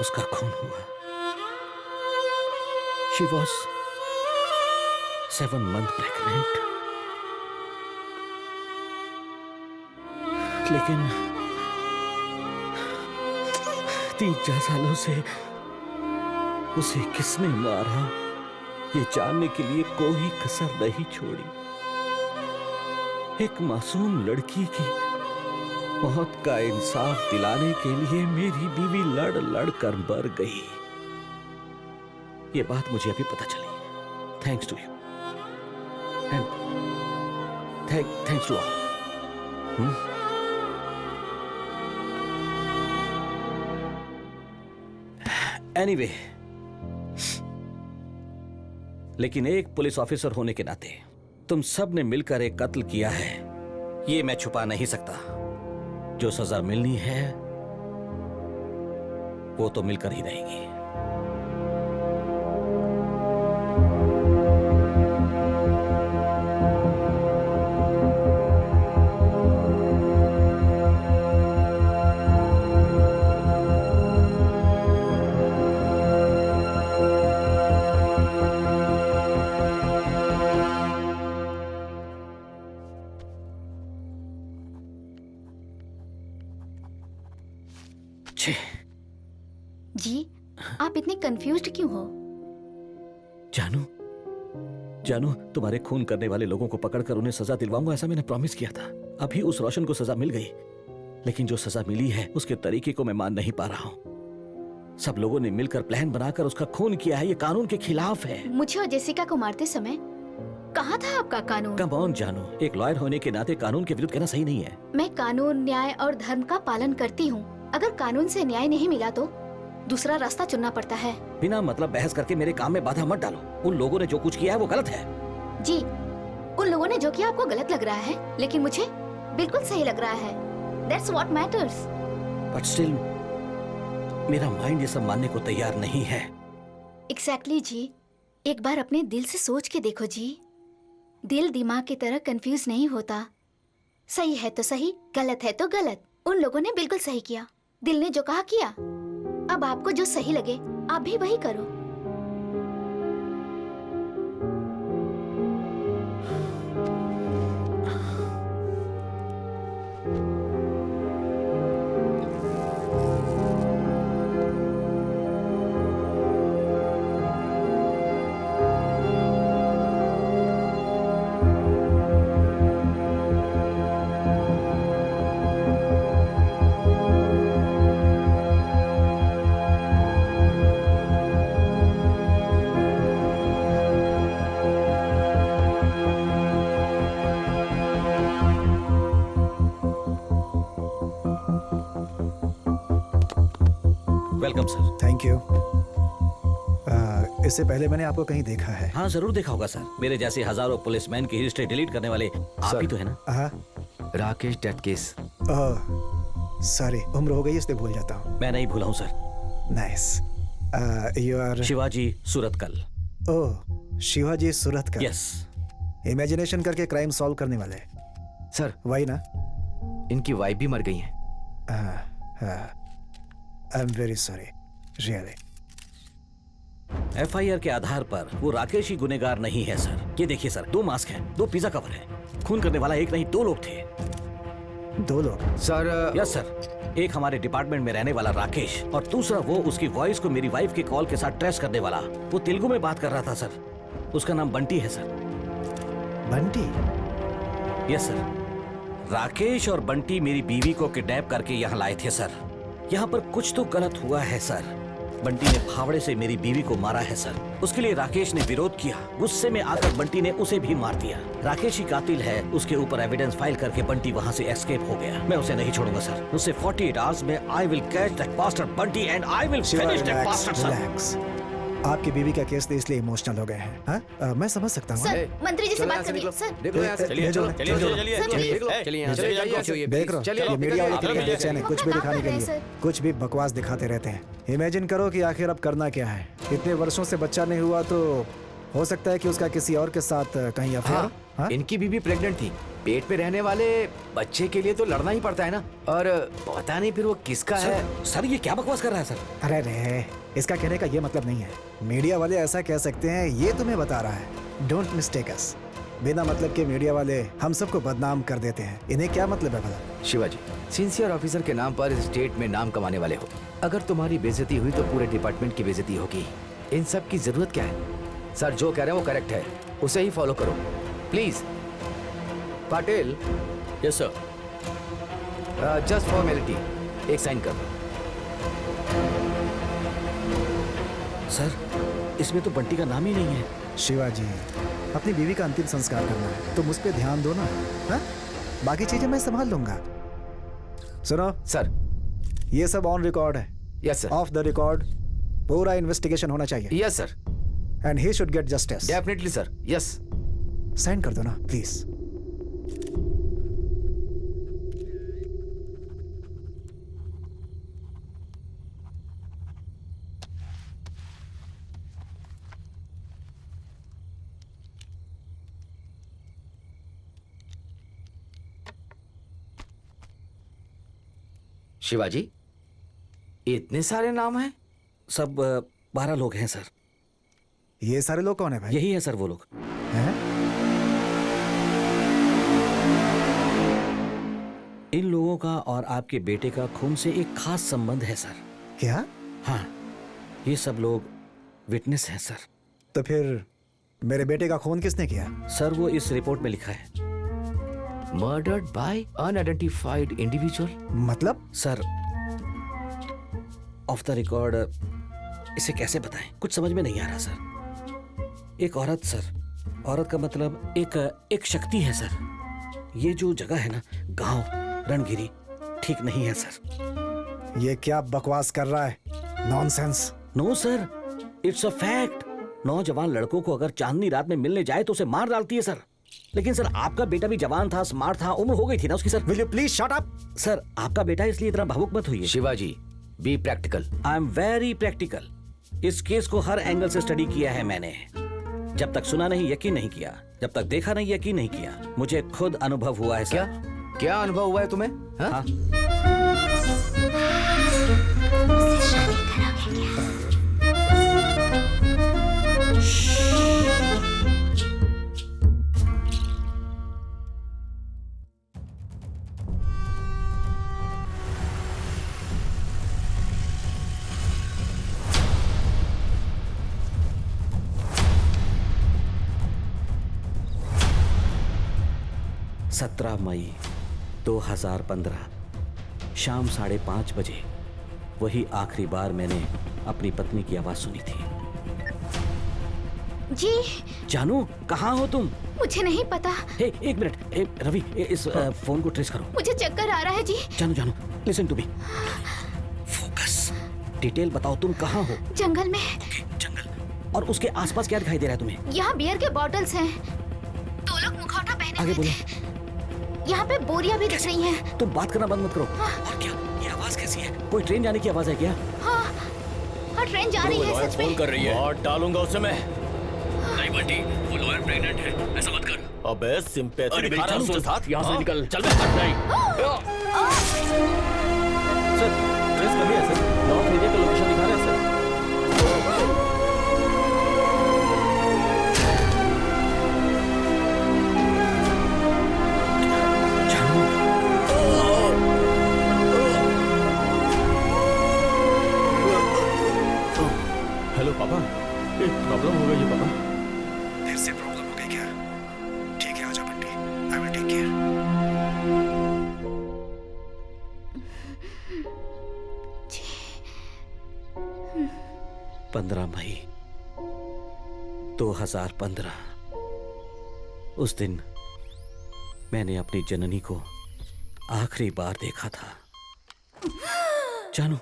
उसका खून हुआ। She was 7 months pregnant। लेकिन 3-4 सालों से उसे किसने मारा ये जानने के लिए कोई कसर नहीं छोड़ी। एक मासूम लड़की की मौत का इंसाफ दिलाने के लिए मेरी बीवी लड़ लड़ कर मर गई। ये बात मुझे अभी पता चली। Thanks to you and thanks to all. Anyway, लेकिन एक पुलिस ऑफिसर होने के नाते तुम सब ने मिलकर एक कत्ल किया है, ये मैं छुपा नहीं सकता। जो सजा मिलनी है वो तो मिलकर ही रहेगी। जी, आप इतने कंफ्यूज्ड क्यों हो? जानू, तुम्हारे खून करने वाले लोगों को पकड़कर उन्हें सजा दिलवाऊंगा, ऐसा मैंने प्रॉमिस किया था। अभी उस रोशन को सजा मिल गई, लेकिन जो सजा मिली है उसके तरीके को मैं मान नहीं पा रहा हूँ। सब लोगों ने मिलकर प्लान बनाकर उसका खून किया है, ये कानून के खिलाफ है। मुझे और जेसिका को मारते समय कहाँ था आपका कानून? कम ऑन जानू, एक लॉयर होने के नाते कानून के विरुद्ध कहना सही नहीं है। मैं कानून, न्याय और धर्म का पालन करती हूँ। अगर कानून से न्याय नहीं मिला तो दूसरा रास्ता चुनना पड़ता है। बिना मतलब बहस करके मेरे काम में बाधा मत डालो। उन लोगों ने जो कुछ किया है वो गलत है। जी, उन लोगों ने जो किया आपको गलत लग रहा है, लेकिन मुझे बिल्कुल सही लग रहा है। That's what matters। But still, मेरा माइंड ये सब मानने को तैयार नहीं है। Exactly जी, एक बार अपने दिल से सोच के देखो जी। दिल दिमाग की तरह कंफ्यूज नहीं होता। सही है तो सही, गलत है तो गलत। उन लोगों ने बिल्कुल सही किया। दिल ने जो कहा किया। अब आपको जो सही लगे आप भी वही करो। Welcome sir. Thank you. इससे पहले मैंने आपको कहीं देखा है। हाँ जरूर देखा होगा सर। मेरे जैसे हजारों पुलिसमैन की हिस्ट्री डिलीट करने वाले आप ही तो है ना? हाँ। Rakesh death case. सॉरी, उम्र हो गई इसलिए भूल जाता हूँ। मैं नहीं भूला हूँ sir. Nice. You are Shivaji Suratkal. Oh, Shivaji Suratkal. Yes. Imagination करके क्राइम सॉल्व करने वाले। सर वही ना? इनकी वाइफ भी मर गई है। I am very sorry, really. FIR के आधार पर वो राकेश ही गुनेगार नहीं है सर। ये देखिए सर, 2 मास्क हैं, 2 पिज्जा कवर हैं। खून करने वाला एक नहीं 2 लोग थे। 2 लोग? Sir yes sir. एक हमारे डिपार्टमेंट में रहने वाला राकेश और दूसरा वो उसकी वॉइस को मेरी वाइफ के कॉल के साथ ट्रेस करने वाला। वो तेलुगु में बात कर रहा था सर। उसका नाम बंटी है sir. Bunty? Yes sir. Rakesh और बंटी मेरी बीवी को किडनैप करके यहाँ लाए थे सर। यहाँ पर कुछ तो गलत हुआ है सर। बंटी ने फावड़े से मेरी बीवी को मारा है सर। उसके लिए राकेश ने विरोध किया। गुस्से में आकर बंटी ने उसे भी मार दिया। राकेश ही कातिल है। उसके ऊपर एविडेंस फाइल करके बंटी वहाँ से एस्केप हो गया। मैं उसे नहीं छोड़ूंगा सर। उससे 48 आवर्स में I will catch that bastard Bunty and I will finish that bastard sir. आपकी बीवी का केस इसलिए इमोशनल हो गए हैं। हाँ? मैं समझ सकता हूँ। सर, मंत्री जी से बात करिए सर। देखो यहाँ से। चलिए, चलो चलिए, चलिए यहाँ से। देख रहे हो, ये मीडिया वाले कितने बेचैन हैं, कुछ भी दिखाने के लिए सर। कुछ भी बकवास दिखाते रहते हैं। इमेजिन करो कि आखिर अब करना क्या है। इतने वर्षों से बच्चा नहीं हुआ तो हो सकता है कि उसका किसी और के साथ कहीं अफेयर। हाँ, इनकी बीवी प्रेग्नेंट थी। पेट पे रहने वाले बच्चे के लिए तो लड़ना ही पड़ता है ना। और पता नहीं फिर वो किसका है। सर ये क्या बकवास कर रहा है सर? अरे रे, इसका कहने का ये मतलब नहीं है। मीडिया वाले ऐसा कह सकते हैं, ये तुम्हें बता रहा है। डोंट मिस्टेक अस। बिना मतलब के मीडिया वाले हम सबको बदनाम कर देते हैं। इन्हें क्या मतलब है भला? शिवाजी, सिंसियर ऑफिसर के नाम पर स्टेट में नाम कमाने वाले हो। अगर तुम्हारी बेइज्जती हुई तो पूरे डिपार्टमेंट की बेइज्जती होगी। इन सब की जरूरत क्या है? सर जो कह रहे हैं वो करेक्ट है, उसे ही फॉलो करो please. Patil. Yes sir. Just formality, एक साइन कर दो। सर इसमें तो बंटी का नाम ही नहीं है। शिवाजी, अपनी बीवी का अंतिम संस्कार करना है, तुम उस पर ध्यान दो ना। हाँ? बाकी चीजें मैं संभाल लूंगा। सुनो सर, ये सब ऑन रिकॉर्ड है। Yes sir. Off the record पूरा इन्वेस्टिगेशन होना चाहिए। Yes sir. And he should get justice. Definitely sir. Yes. Sign कर दो ना प्लीज। शिवाजी, इतने सारे नाम हैं? सब 12 लोग हैं सर। ये सारे लोग कौन है भाई? यही है सर वो लोग। हैं? इन लोगों का और आपके बेटे का खून से एक खास संबंध है सर। क्या? हाँ, ये सब लोग विटनेस हैं सर। तो फिर मेरे बेटे का खून किसने किया? सर वो इस रिपोर्ट में लिखा है। Murdered by unidentified individual. मतलब? सर ऑफ द रिकॉर्ड इसे कैसे बताएं, कुछ समझ में नहीं आ रहा सर। एक औरत सर, औरत का मतलब एक शक्ति है सर। ये जो जगह है ना, गांव रणगिरी, ठीक नहीं है सर। ये क्या बकवास कर रहा है? Nonsense. No sir, it's a fact. नौजवान लड़कों को अगर चांदनी रात में मिलने जाए तो उसे मार डालती है सर। लेकिन सर आपका बेटा भी जवान था, स्मार्ट था, उम्र हो गई थी ना उसकी sir. Will you please shut up? Sir आपका बेटा, इसलिए इतना भावुक मत होइए। Shivaji, be practical. I am very practical. इस केस को हर एंगल से स्टडी किया है मैंने। जब तक सुना नहीं यकीन नहीं किया, जब तक देखा नहीं यकीन नहीं किया। मुझे खुद अनुभव हुआ है सर। क्या अनुभव हुआ है तुम्हें? हाँ? सत्रह मई 2015 शाम 5:30 बजे वही आखिरी बार मैंने अपनी पत्नी की आवाज सुनी थी। जी। जानू, कहाँ हो तुम? मुझे नहीं पता। एक मिनट, रवि इस फोन को ट्रेस करो। मुझे चक्कर आ रहा है जी। जानू, listen to me. Focus. Detail बताओ, तुम कहाँ हो? जंगल में। जंगल। और उसके आसपास क्या दिखाई दे रहा है तुम्हें? यहाँ बियर के बॉटल्स हैं। 2 लोग मुखौटा पहने आगे हुए बोलो। थे। यहाँ पे बोरियां भी दिख रही हैं। तुम बात करना बंद मत करो। और क्या ये आवाज कैसी है? कोई ट्रेन जाने की आवाज है क्या? हाँ, हाँ ट्रेन जा रही है सच में। फोन कर रही है। और डालूंगा उसे मैं। नहीं बंटी, वो लॉयर प्रेग्नेंट है, ऐसा मत कर। अबे सिंपैथी अरे दिखा रहा है उसके साथ। यहाँ से निकल, चल बे। सर ट्रेस कर लिया सर, नॉर्थ एरिया का लोकेशन दिखा रहा है सर। हेलो पापा, एक प्रॉब्लम हो गई है पापा। देर से प्रॉब्लम हो गई क्या? ठीक है, आजा Bunty, I will take care. 15 मई 2015। उस दिन मैंने अपनी जननी को आखिरी बार देखा था। जानू,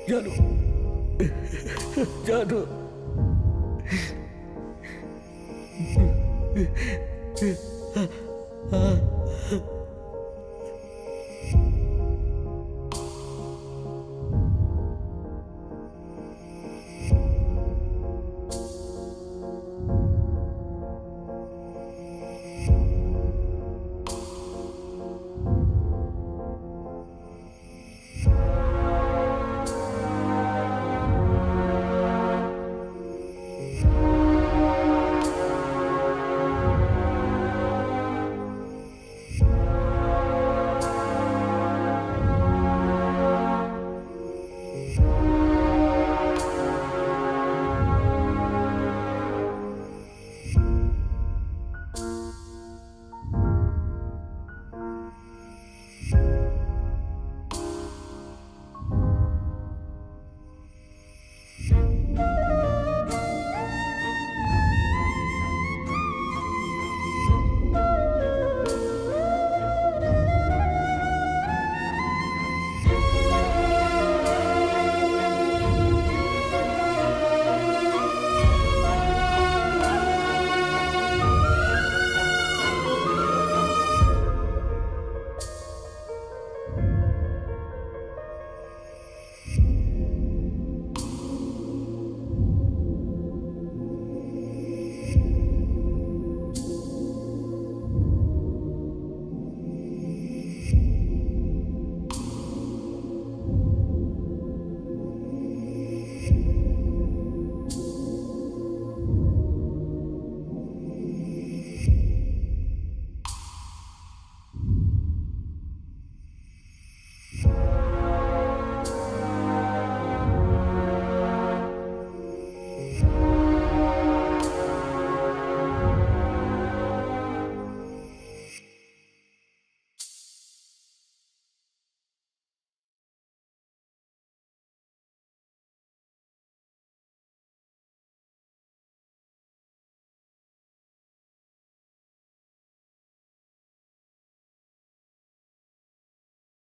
जानू, जानू, जानू।